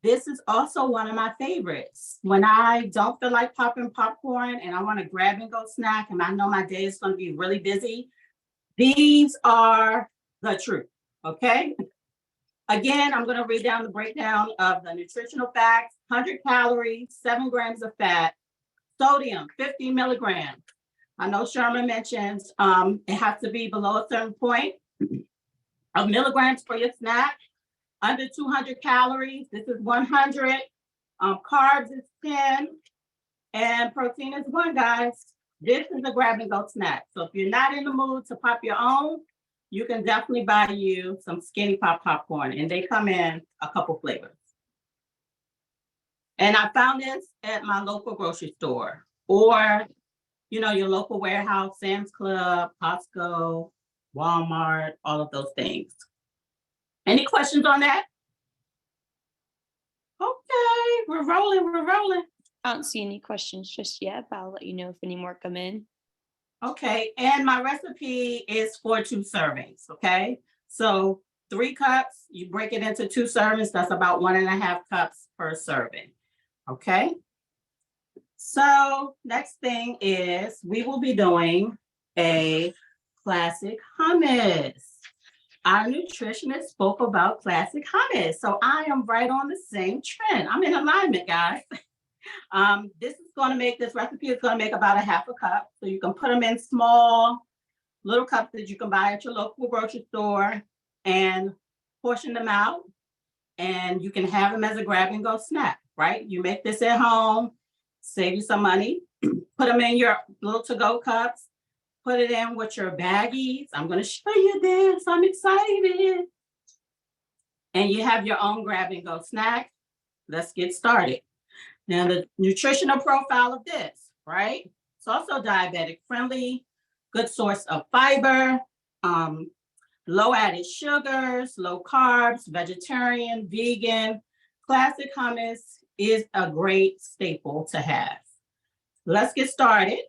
This is also one of my favorites. When I don't feel like popping popcorn and I want to grab and go snack and I know my day is going to be really busy, these are the truth, okay? Again, I'm going to read down the breakdown of the nutritional facts. 100 calories, 7 grams of fat, sodium, 50 milligrams. I know Sherman mentions it has to be below a certain point of milligrams for your snack. Under 200 calories, this is 100. Carbs is 10, and protein is 1, guys. This is a grab and go snack. So if you're not in the mood to pop your own, you can definitely buy you some skinny pop popcorn, and they come in a couple flavors. And I found this at my local grocery store, or you know, your local warehouse, Sam's Club, Costco, Walmart, all of those things. Any questions on that? Okay, we're rolling, we're rolling. I don't see any questions just yet, but I'll let you know if any more come in. Okay, and my recipe is for 2 servings, okay? So 3 cups, you break it into 2 servings, that's about 1.5 cups per serving, okay? So next thing is we will be doing a classic hummus. Our nutritionist spoke about classic hummus, so I am right on the same trend. I'm in alignment, guys. This is going to make, this recipe is going to make about 1/2 cup. So you can put them in small little cups that you can buy at your local grocery store and portion them out. And you can have them as a grab and go snack, right? You make this at home, save you some money, put them in your little to-go cups, put it in with your baggies. I'm going to show you this. I'm excited. And you have your own grab and go snack. Let's get started. Now, the nutritional profile of this, right? It's also diabetic friendly, good source of fiber, low added sugars, low carbs, vegetarian, vegan. Classic hummus is a great staple to have. Let's get started.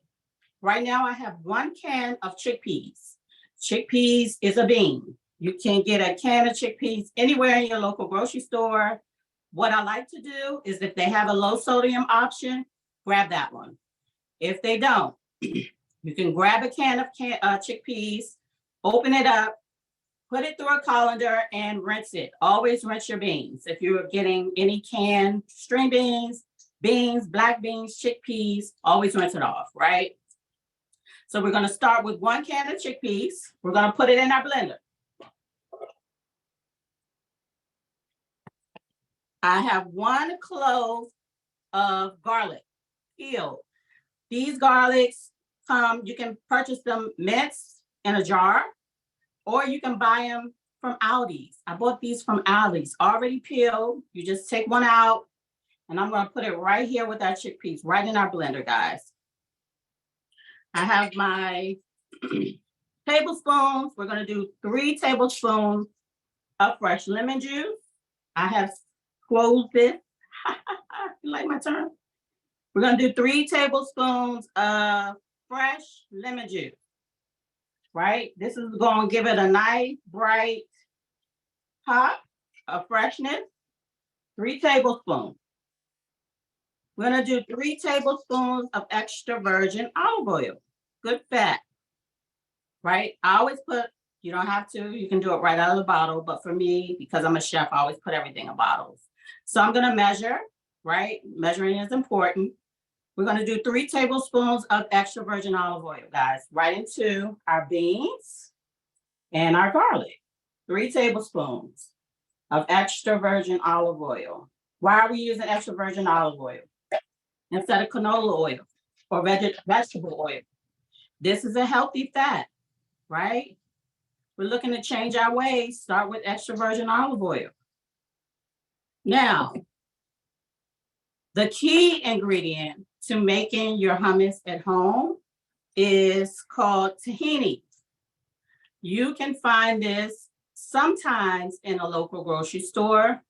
Right now, I have 1 can of chickpeas. Chickpeas is a bean. You can get a can of chickpeas anywhere in your local grocery store. What I like to do is if they have a low sodium option, grab that one. If they don't, you can grab a can of chickpeas, open it up, put it through a colander and rinse it. Always rinse your beans. If you're getting any canned string beans, black beans, chickpeas, always rinse it off, right? So we're going to start with 1 can of chickpeas. We're going to put it in our blender. I have 1 clove of garlic peeled. These garlics you can purchase them minced in a jar, or you can buy them from Aldi's. I bought these from Aldi's, already peeled. You just take one out, and I'm going to put it right here with our chickpeas, right in our blender, guys. I have my tablespoons. We're going to do 3 tablespoons of fresh lemon juice. I have closed this. You like my term? We're gonna do 3 tablespoons of fresh lemon juice, right? This is gonna give it a nice, bright pop of freshness. 3 tablespoons. We're gonna do 3 tablespoons of extra virgin olive oil, good fat, right? I always put, you don't have to, you can do it right out of the bottle, but for me, because I'm a chef, I always put everything in bottles. So I'm gonna measure, right? Measuring is important. We're gonna do 3 tablespoons of extra virgin olive oil, guys, right into our beans and our garlic. 3 tablespoons of extra virgin olive oil. Why are we using extra virgin olive oil instead of canola oil or vegetable oil? This is a healthy fat, right? We're looking to change our ways. Start with extra virgin olive oil. Now, the key ingredient to making your hummus at home is called tahini. You can find this sometimes in a local grocery store,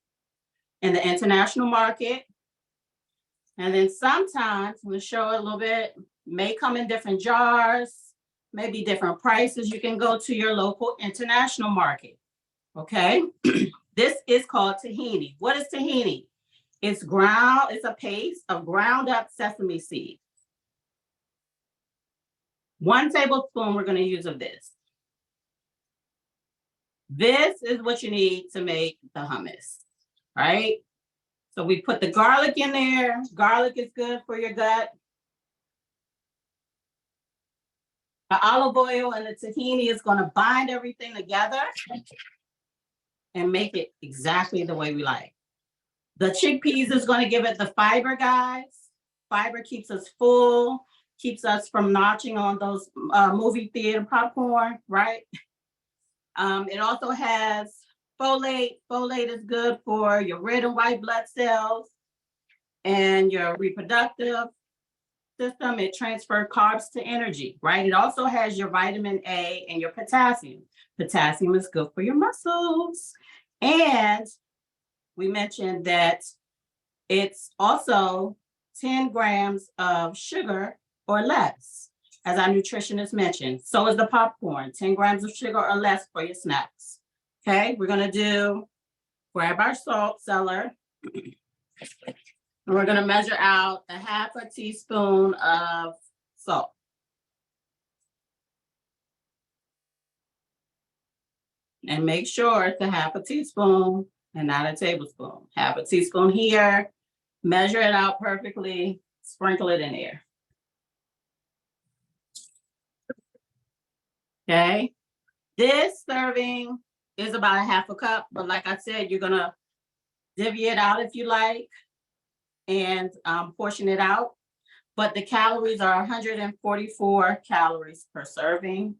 in the international market, and then sometimes, I'm gonna show it a little bit, may come in different jars, maybe different prices. You can go to your local international market, okay? This is called tahini. What is tahini? It's a paste of ground up sesame seeds. 1 tablespoon we're gonna use of this. This is what you need to make the hummus, right? So we put the garlic in there. Garlic is good for your gut. The olive oil and the tahini is gonna bind everything together and make it exactly the way we like. The chickpeas is gonna give it the fiber, guys. Fiber keeps us full, keeps us from notching on those movie theater popcorn, right? It also has folate. Folate is good for your red and white blood cells and your reproductive system. It transfers carbs to energy, right? It also has your vitamin A and your potassium. Potassium is good for your muscles. And we mentioned that it's also 10 grams of sugar or less, as our nutritionist mentioned. So is the popcorn, 10 grams of sugar or less for your snacks. Okay, we're gonna grab our salt cellar. And we're gonna measure out a 1/2 teaspoon of salt. And make sure it's a 1/2 teaspoon and not a tablespoon. 1/2 teaspoon here, measure it out perfectly, sprinkle it in there. Okay, this serving is about a 1/2 cup, but like I said, you're gonna divvy it out if you like and portion it out. But the calories are 144 calories per serving.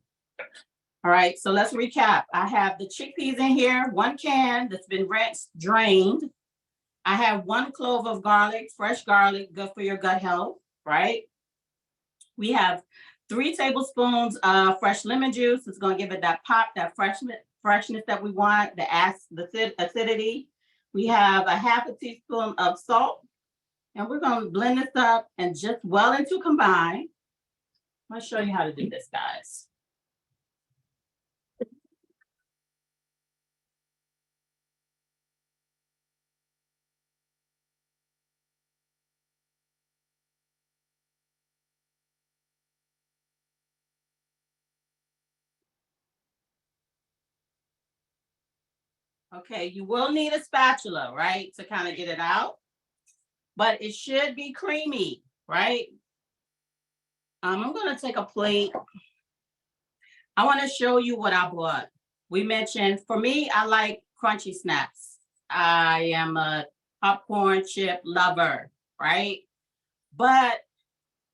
All right, so let's recap. I have the chickpeas in here, 1 can that's been rinsed, drained. I have 1 clove of garlic, fresh garlic, good for your gut health, right? We have 3 tablespoons of fresh lemon juice. It's gonna give it that pop, that freshness that we want, the acidity. We have a 1/2 teaspoon of salt, and we're gonna blend this up and just well into combine. I'm gonna show you how to do this, guys. Okay, you will need a spatula, right, to kind of get it out, but it should be creamy, right? I'm gonna take a plate. I wanna show you what I bought. We mentioned, for me, I like crunchy snacks. I am a popcorn chip lover, right? But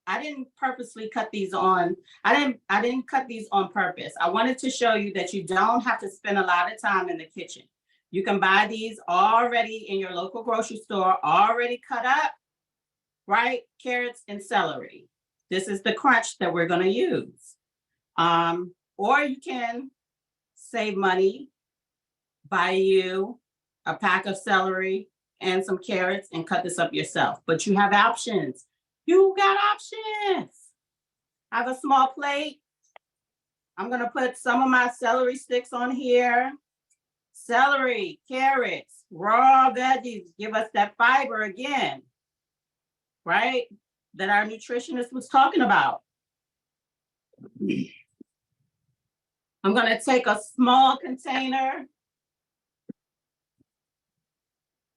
I didn't purposely cut these on. I didn't cut these on purpose. I wanted to show you that you don't have to spend a lot of time in the kitchen. You can buy these already in your local grocery store, already cut up, right? Carrots and celery. This is the crunch that we're gonna use. Or you can save money, buy you a pack of celery and some carrots and cut this up yourself. But you have options. You got options. I have a small plate. I'm gonna put some of my celery sticks on here. Celery, carrots, raw veggies, give us that fiber again, right? That our nutritionist was talking about. I'm gonna take a small container.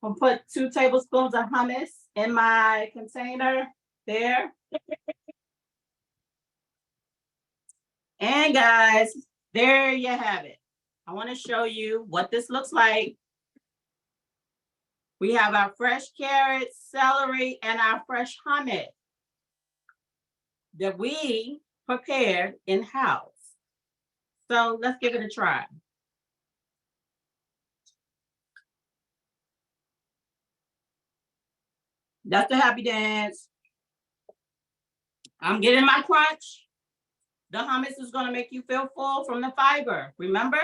I'll put 2 tablespoons of hummus in my container there. And guys, there you have it. I want to show you what this looks like. We have our fresh carrots, celery, and our fresh hummus that we prepared in-house. So let's give it a try. That's the happy dance. I'm getting my crunch. The hummus is gonna make you feel full from the fiber, remember?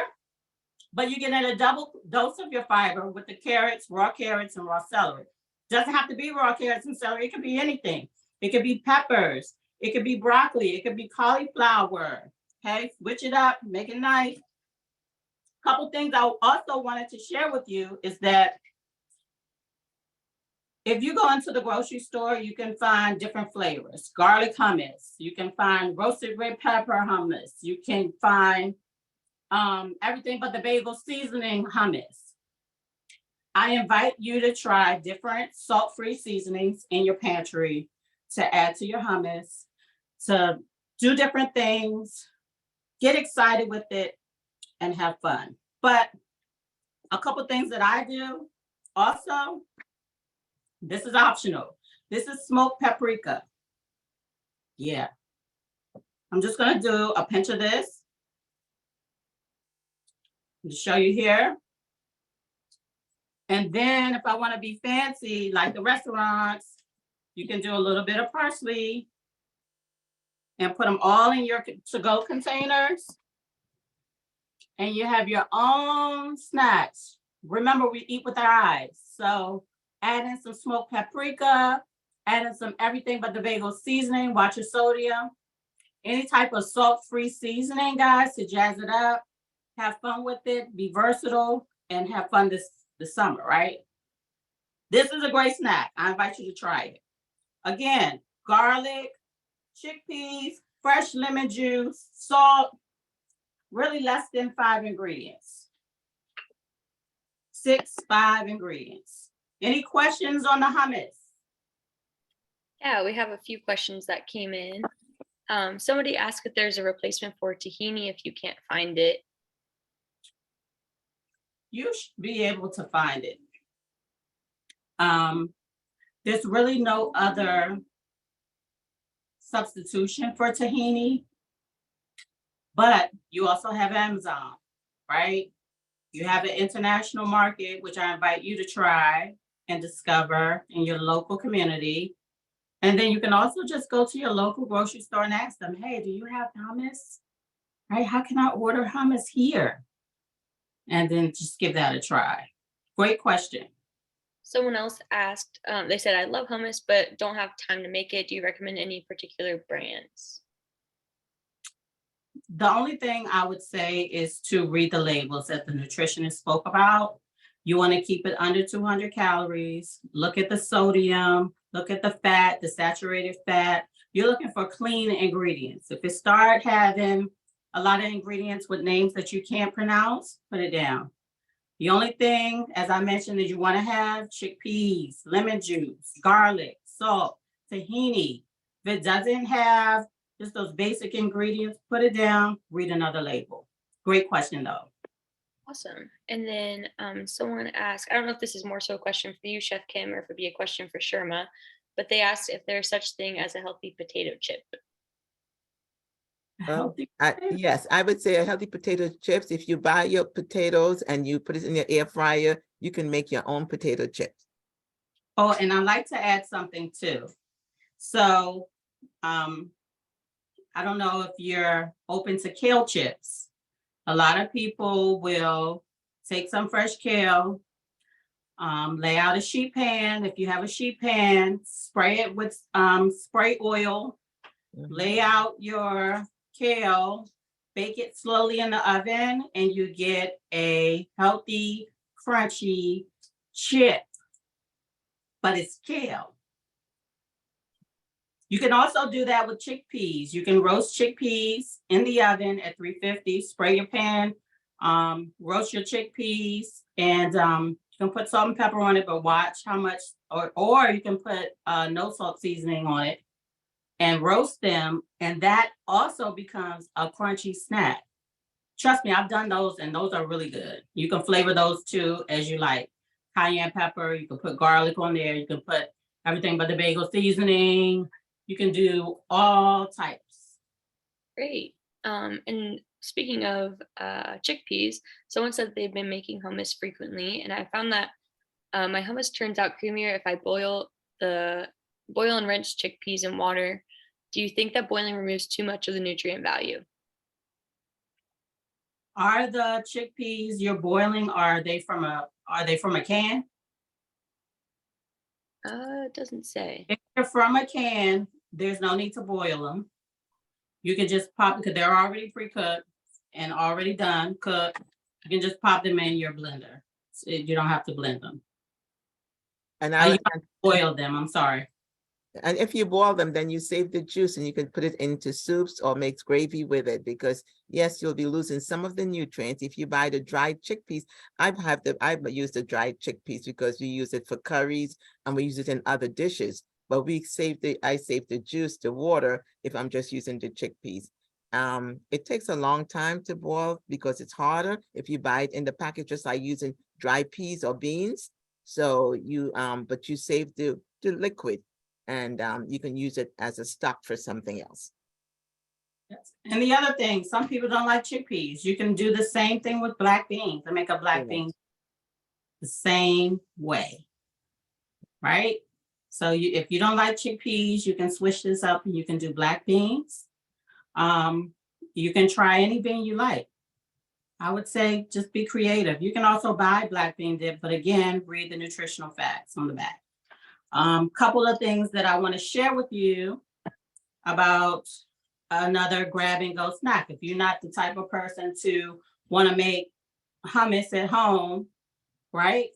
But you're getting a double dose of your fiber with the carrots, and raw celery. Doesn't have to be raw carrots and celery, it could be anything. It could be peppers, it could be broccoli, it could be cauliflower, okay? Switch it up, make it nice. Couple things I also wanted to share with you is that if you go into the grocery store, you can find different flavors. Garlic hummus, you can find roasted red pepper hummus, you can find everything but the bagel seasoning hummus. I invite you to try different salt-free seasonings in your pantry to add to your hummus, to do different things, get excited with it, and have fun. But a couple things that I do also, this is optional. This is smoked paprika. Yeah. I'm just gonna do a pinch of this to show you here. And then if I want to be fancy, like the restaurants, you can do a little bit of parsley and put them all in your to-go containers. And you have your own snacks. Remember, we eat with our eyes. So add in some smoked paprika, add in some everything but the bagel seasoning, watch your sodium. Any type of salt-free seasoning, guys, to jazz it up. Have fun with it, be versatile, and have fun this summer, right? This is a great snack. I invite you to try it. Again, garlic, chickpeas, fresh lemon juice, salt, really less than 5 ingredients. 5 ingredients. Any questions on the hummus? Yeah, we have a few questions that came in. Somebody asked if there's a replacement for tahini if you can't find it. You should be able to find it. There's really no other substitution for tahini, but you also have Amazon, right? You have an international market, which I invite you to try and discover in your local community. And then you can also just go to your local grocery store and ask them, hey, do you have hummus? Right? How can I order hummus here? And then just give that a try. Great question. Someone else asked, they said, I love hummus, but don't have time to make it. Do you recommend any particular brands? The only thing I would say is to read the labels that the nutritionist spoke about. You want to keep it under 200 calories. Look at the sodium, look at the fat, the saturated fat. You're looking for clean ingredients. If it start having a lot of ingredients with names that you can't pronounce, put it down. The only thing, as I mentioned, is you want to have chickpeas, lemon juice, garlic, salt, tahini. If it doesn't have just those basic ingredients, put it down, read another label. Great question though. Awesome. And then someone asked, I don't know if this is more so a question for you, Chef Kim, or if it'd be a question for Sherma, but they asked if there's such thing as a healthy potato chip. Yes, I would say a healthy potato chips. If you buy your potatoes and you put it in your air fryer, you can make your own potato chips. Oh, and I'd like to add something too. So I don't know if you're open to kale chips. A lot of people will take some fresh kale, Lay out a sheet pan. If you have a sheet pan, spray it with spray oil. Lay out your kale, bake it slowly in the oven, and you get a healthy, crunchy chip, but it's kale. You can also do that with chickpeas. You can roast chickpeas in the oven at 350, spray your pan, roast your chickpeas, and you can put salt and pepper on it, but watch how much, or you can put no salt seasoning on it and roast them, and that also becomes a crunchy snack. Trust me, I've done those, and those are really good. You can flavor those too as you like. Cayenne pepper, you can put garlic on there, you can put everything but the bagel seasoning. You can do all types. Great. And speaking of chickpeas, someone said they've been making hummus frequently, and I found that my hummus turns out creamier if I boil and rinse chickpeas in water. Do you think that boiling removes too much of the nutrient value? Are the chickpeas you're boiling, are they from a can? It doesn't say. If they're from a can, there's no need to boil them. You can just pop, because they're already pre-cooked and already done, cooked. You can just pop them in your blender. You don't have to blend them. And You don't boil them, I'm sorry. And if you boil them, then you save the juice and you can put it into soups or make gravy with it, because yes, you'll be losing some of the nutrients. If you buy the dried chickpeas, I've used the dried chickpeas because we use it for curries and we use it in other dishes. But I save the juice, the water, if I'm just using the chickpeas. It takes a long time to boil because it's harder if you buy it in the package, just like using dried peas or beans. So you but you save the liquid, and you can use it as a stock for something else. Yes. And the other thing, some people don't like chickpeas. You can do the same thing with black beans. I make a black bean the same way, right? So if you don't like chickpeas, you can switch this up and you can do black beans. You can try any bean you like. I would say just be creative. You can also buy black bean dip, but again, read the nutritional facts on the back. Couple of things that I want to share with you about another grab and go snack. If you're not the type of person to want to make hummus at home, right?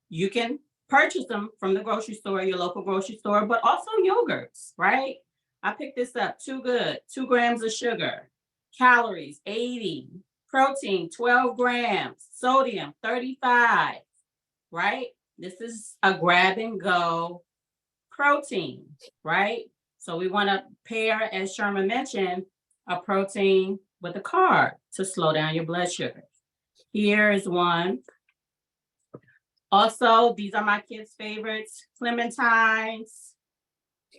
You can purchase them from the grocery store, your local grocery store, but also yogurts, right? I picked this up, Too Good, 2 grams of sugar, calories 80, protein 12 grams, sodium 35, right? This is a grab and go protein, right? So we want to pair, as Sherman mentioned, a protein with a carb to slow down your blood sugar. Here is one. Also, these are my kids' favorites, clementines.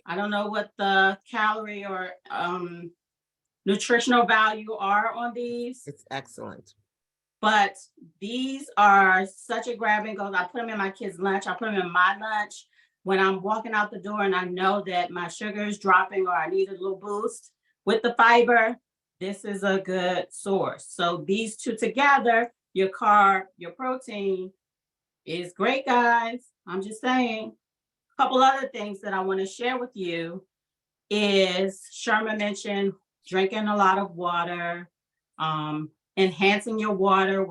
I don't know what the calorie or nutritional value are on these. It's excellent. But these are such a grab and go. I put them in my kids' lunch. I put them in my lunch when I'm walking out the door and I know that my sugar is dropping or I need a little boost with the fiber. This is a good source. So these two together, your carb, your protein, is great, guys. I'm just saying. A couple other things that I want to share with you is Sherman mentioned drinking a lot of water, enhancing your water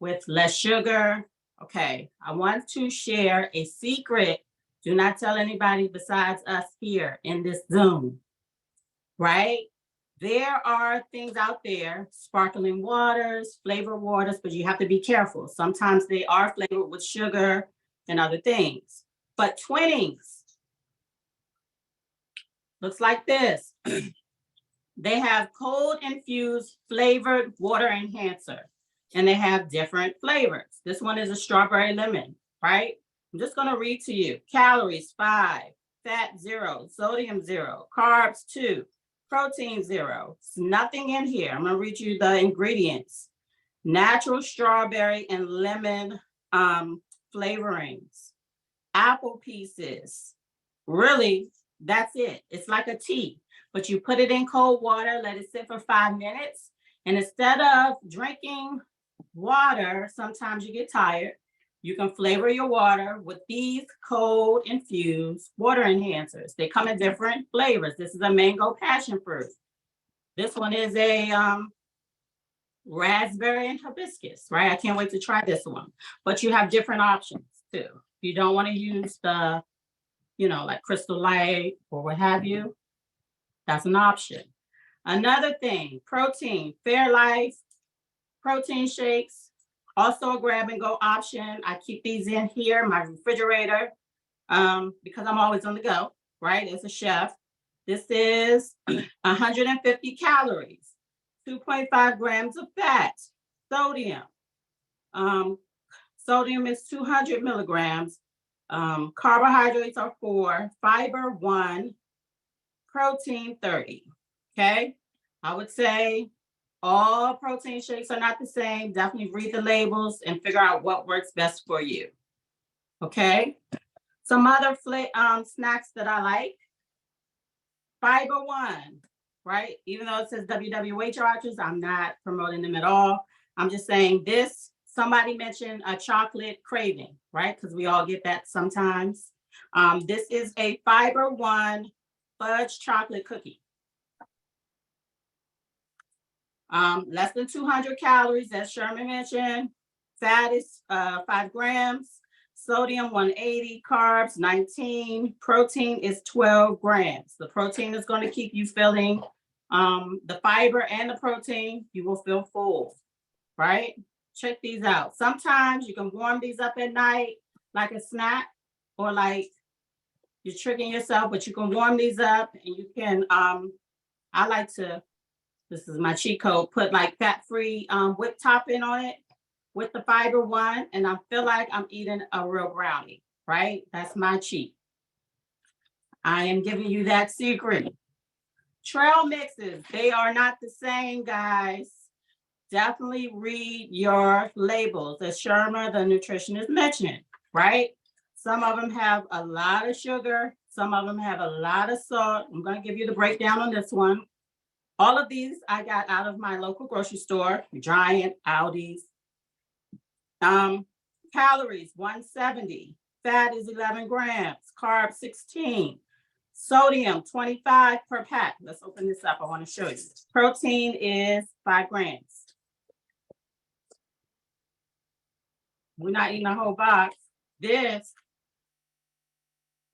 with less sugar. Okay, I want to share a secret. Do not tell anybody besides us here in this Zoom, right? There are things out there, sparkling waters, flavored waters, but you have to be careful. Sometimes they are flavored with sugar and other things. But Twinings looks like this. They have cold infused flavored water enhancer, and they have different flavors. This one is a strawberry lemon, right? I'm just going to read to you. Calories 5, fat 0, sodium 0, carbs 2, protein 0. It's nothing in here. I'm going to read you the ingredients. Natural strawberry and lemon flavorings, apple pieces. Really, that's it. It's like a tea, but you put it in cold water, let it sit for 5 minutes. And instead of drinking water, sometimes you get tired. You can flavor your water with these cold infused water enhancers. They come in different flavors. This is a mango passion fruit. This one is a raspberry and hibiscus, right? I can't wait to try this one. But you have different options too. You don't want to use the, like Crystal Light or what have you. That's an option. Another thing, protein, Fairlife protein shakes, also a grab and go option. I keep these in here, my refrigerator, because I'm always on the go, right? As a chef. This is 150 calories, 2.5 grams of fat, sodium. Sodium is 200 milligrams. Carbohydrates are 4, fiber 1, protein 30. Okay, I would say all protein shakes are not the same. Definitely read the labels and figure out what works best for you. Okay, some other snacks that I like. Fiber 1, right? Even though it says WWH arches, I'm not promoting them at all. I'm just saying this, somebody mentioned a chocolate craving, right? Because we all get that sometimes. This is a Fiber 1 fudge chocolate cookie. Less than 200 calories, as Sherman mentioned. Fat is 5 grams. Sodium 180, carbs 19, protein is 12 grams. The protein is going to keep you feeling, the fiber and the protein, you will feel full, right? Check these out. Sometimes you can warm these up at night like a snack, or like you're tricking yourself, but you can warm these up and you can, I like to, this is my cheat code, put like fat-free whipped topping on it with the Fiber 1, and I feel like I'm eating a real brownie, right? That's my cheat. I am giving you that secret. Trail mixes, they are not the same, guys. Definitely read your labels, as Sherma, the nutritionist, mentioned, right? Some of them have a lot of sugar. Some of them have a lot of salt. I'm going to give you the breakdown on this one. All of these I got out of my local grocery store, Giant, Aldi's. Calories, 170. Fat is 11 grams. Carbs, 16. Sodium, 25 per pack. Let's open this up. I want to show you. Protein is 5 grams. We're not eating a whole box. This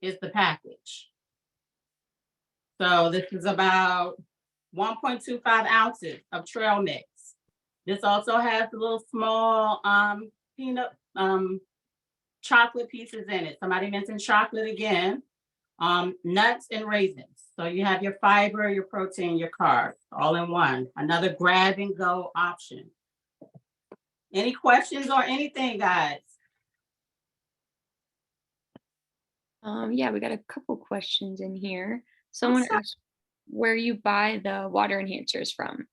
is the package. So this is about 1.25 ounces of trail mix. This also has the little small peanut chocolate pieces in it. Somebody mentioned chocolate again. Nuts and raisins. So you have your fiber, your protein, your carbs, all in one. Another grab and go option. Any questions or anything, guys? Yeah, we got a couple questions in here. Someone asked where you buy the water enhancers from.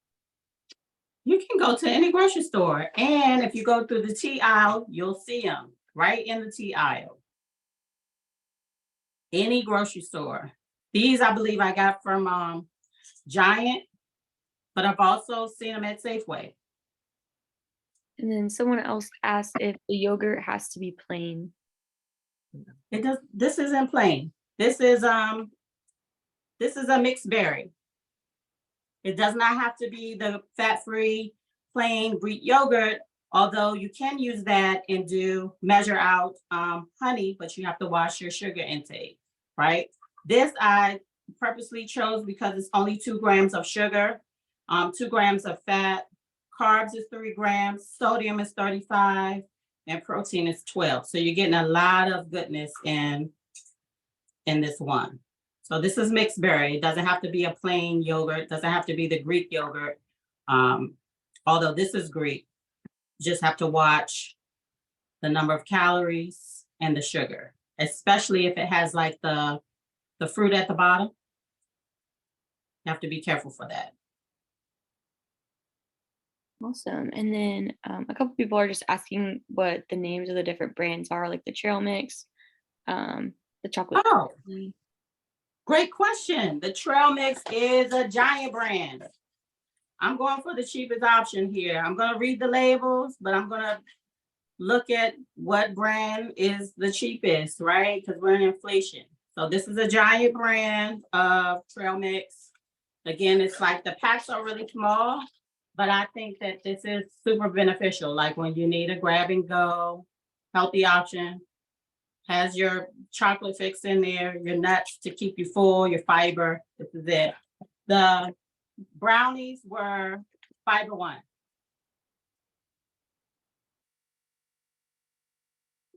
You can go to any grocery store, and if you go through the tea aisle, you'll see them right in the tea aisle. Any grocery store. These, I believe I got from Giant, but I've also seen them at Safeway. And then someone else asked if the yogurt has to be plain. It does. This isn't plain. This is a mixed berry. It does not have to be the fat-free plain Greek yogurt, although you can use that and measure out honey, but you have to watch your sugar intake, right? This I purposely chose because it's only 2 grams of sugar, 2 grams of fat, carbs is 3 grams, sodium is 35, and protein is 12. So you're getting a lot of goodness in this one. So this is mixed berry. It doesn't have to be a plain yogurt. It doesn't have to be the Greek yogurt. Although this is Greek, you just have to watch the number of calories and the sugar, especially if it has like the fruit at the bottom. You have to be careful for that. Awesome. And then a couple people are just asking what the names of the different brands are, like the trail mix, the chocolate. Oh, great question. The trail mix is a Giant brand. I'm going for the cheapest option here. I'm going to read the labels, but I'm going to look at what brand is the cheapest, right? Because we're in inflation. So this is a giant brand of trail mix. Again, it's like the packs are really small, but I think that this is super beneficial. Like when you need a grab and go, healthy option, has your chocolate fix in there, your nuts to keep you full, your fiber. This is it. The brownies were fiber one.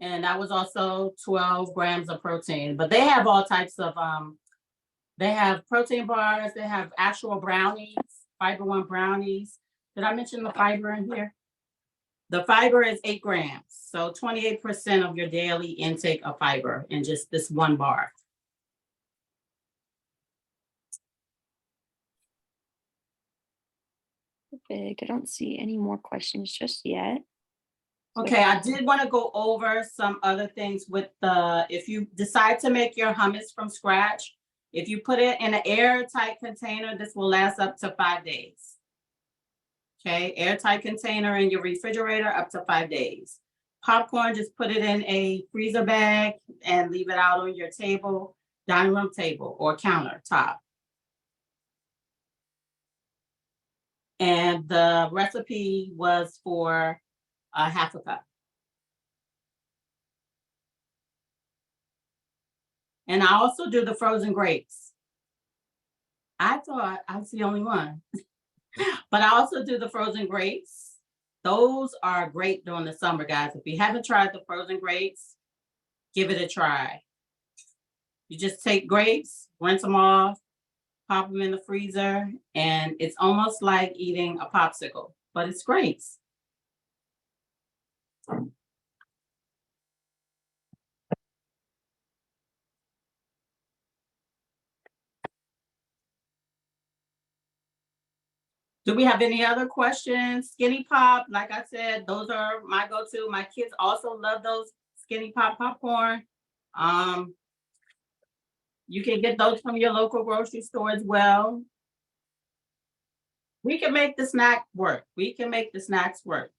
And that was also 12 grams of protein, but they have all types of, they have protein bars, they have actual brownies, fiber one brownies. Did I mention the fiber in here? The fiber is 8 grams. So 28% of your daily intake of fiber in just this one bar. Perfect. I don't see any more questions just yet. Okay, I did want to go over some other things with the, if you decide to make your hummus from scratch, if you put it in an airtight container, this will last up to 5 days. Okay, airtight container in your refrigerator up to 5 days. Popcorn, just put it in a freezer bag and leave it out on your table, dining room table or countertop. And the recipe was for a half a cup. And I also do the frozen grapes. I thought I was the only one, but I also do the frozen grapes. Those are great during the summer, guys. If you haven't tried the frozen grapes, give it a try. You just take grapes, rinse them off, pop them in the freezer, and it's almost like eating a popsicle, but it's grapes. Do we have any other questions? Skinny Pop, like I said, those are my go-to. My kids also love those Skinny Pop popcorn. You can get those from your local grocery store as well. We can make the snack work. We can make the snacks work.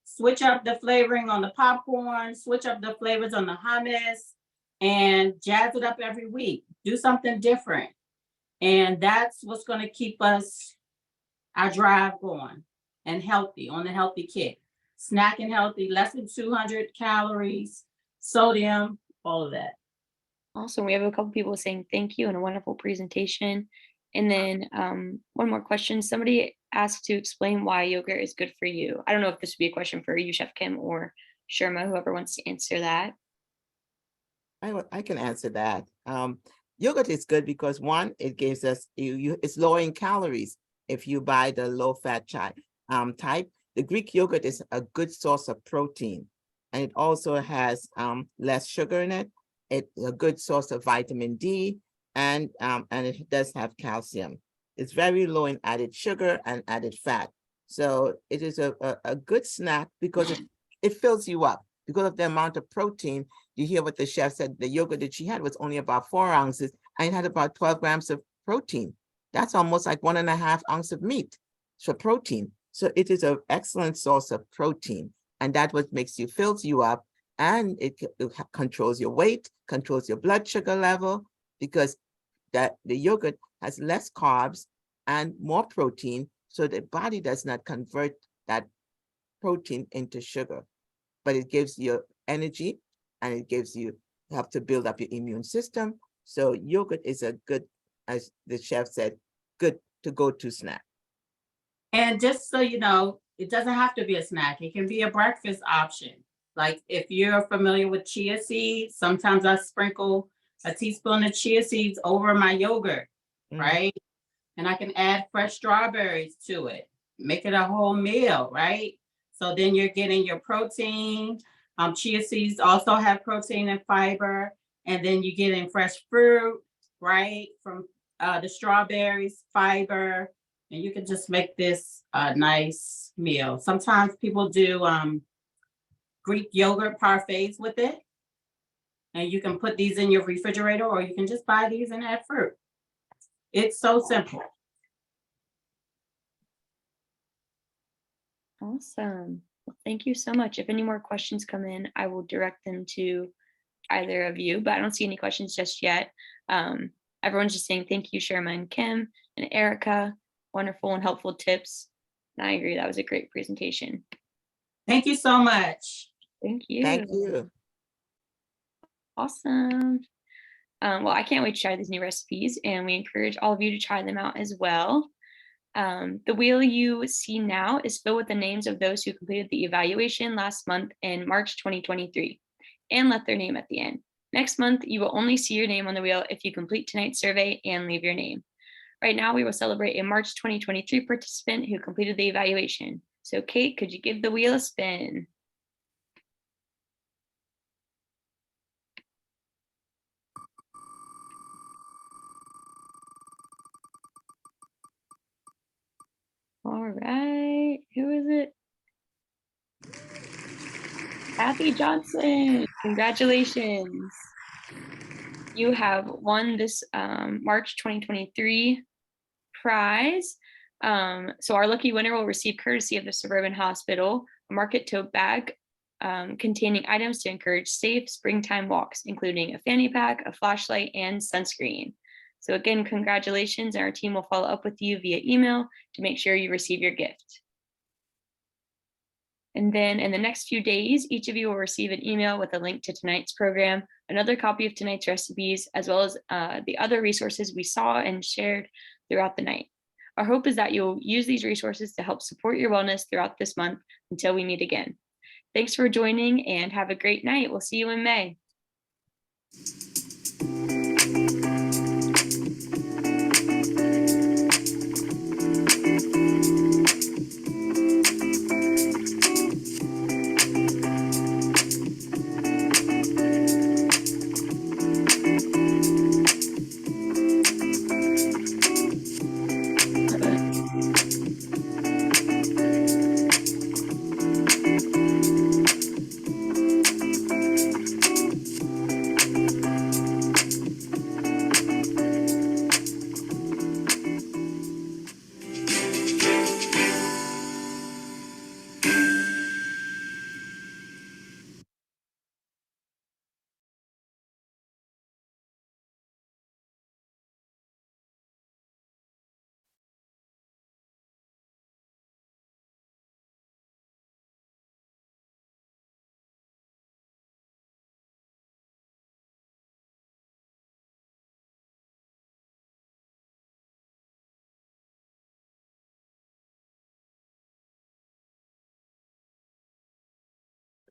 Switch up the flavoring on the popcorn, switch up the flavors on the hummus, and jazz it up every week. Do something different. And that's what's going to keep us, our drive going and healthy, on the healthy kick. Snacking healthy, less than 200 calories, sodium, all of that. Awesome. We have a couple people saying thank you and a wonderful presentation. And then one more question. Somebody asked to explain why yogurt is good for you. I don't know if this would be a question for you, Chef Kim, or Sharma, whoever wants to answer that. I can answer that. Yogurt is good because one, it gives us, it's low in calories. If you buy the low fat type, the Greek yogurt is a good source of protein, and it also has less sugar in it. It's a good source of vitamin D, and it does have calcium. It's very low in added sugar and added fat. So it is a good snack because it fills you up. Because of the amount of protein, you hear what the chef said, the yogurt that she had was only about 4 ounces, and it had about 12 grams of protein. That's almost like 1.5 ounces of meat for protein. So it is an excellent source of protein, and that's what fills you up, and it controls your weight, controls your blood sugar level, because that the yogurt has less carbs and more protein, so the body does not convert that protein into sugar, but it gives you energy, and it gives you help to build up your immune system. So yogurt is a good, as the chef said, good to go to snack. And just so you know, it doesn't have to be a snack. It can be a breakfast option. Like if you're familiar with chia seeds, sometimes I sprinkle a teaspoon of chia seeds over my yogurt, right? And I can add fresh strawberries to it, make it a whole meal, right? So then you're getting your protein. Chia seeds also have protein and fiber, and then you're getting fresh fruit, right? From the strawberries, fiber, and you can just make this a nice meal. Sometimes people do Greek yogurt parfaits with it, and you can put these in your refrigerator, or you can just buy these and add fruit. It's so simple. Awesome. Well, Thank you so much. If any more questions come in, I will direct them to either of you, but I don't see any questions just yet. Everyone's just saying thank you, Sharma and Kim and Erica. Wonderful and helpful tips. And I agree, that was a great presentation. Thank you so much. Thank you. Thank you. Awesome. Well, I can't wait to try these new recipes, and we encourage all of you to try them out as well. The wheel you see now is filled with the names of those who completed the evaluation last month in March 2023 and left their name at the end. Next month, you will only see your name on the wheel if you complete tonight's survey and leave your name. Right now, we will celebrate a March 2023 participant who completed the evaluation. So Kate, could you give the wheel a spin? All right, who is it? Kathy Johnson, congratulations. You have won this March 2023 prize. So our lucky winner will receive, courtesy of the Suburban Hospital, a market tote bag containing items to encourage safe springtime walks, including a fanny pack, a flashlight, and sunscreen. So again, congratulations, and our team will follow up with you via email to make sure you receive your gift. And then in the next few days, each of you will receive an email with a link to tonight's program, another copy of tonight's recipes, as well as the other resources we saw and shared throughout the night. Our hope is that you'll use these resources to help support your wellness throughout this month until we meet again. Thanks for joining and have a great night. We'll see you in May.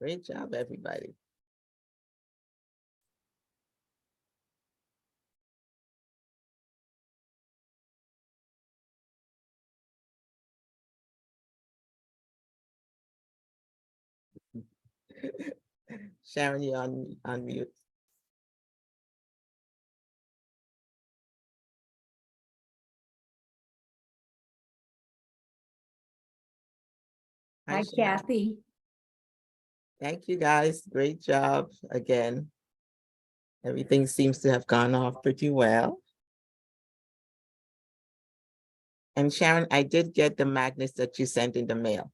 Great job, everybody. Sharon, you're on mute. Hi, Sharon. Kathy. Thank you, guys. Great job again. Everything seems to have gone off pretty well. And Sharon, I did get the magnets that you sent in the mail.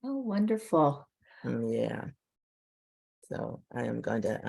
Oh, wonderful. Yeah. So I am going to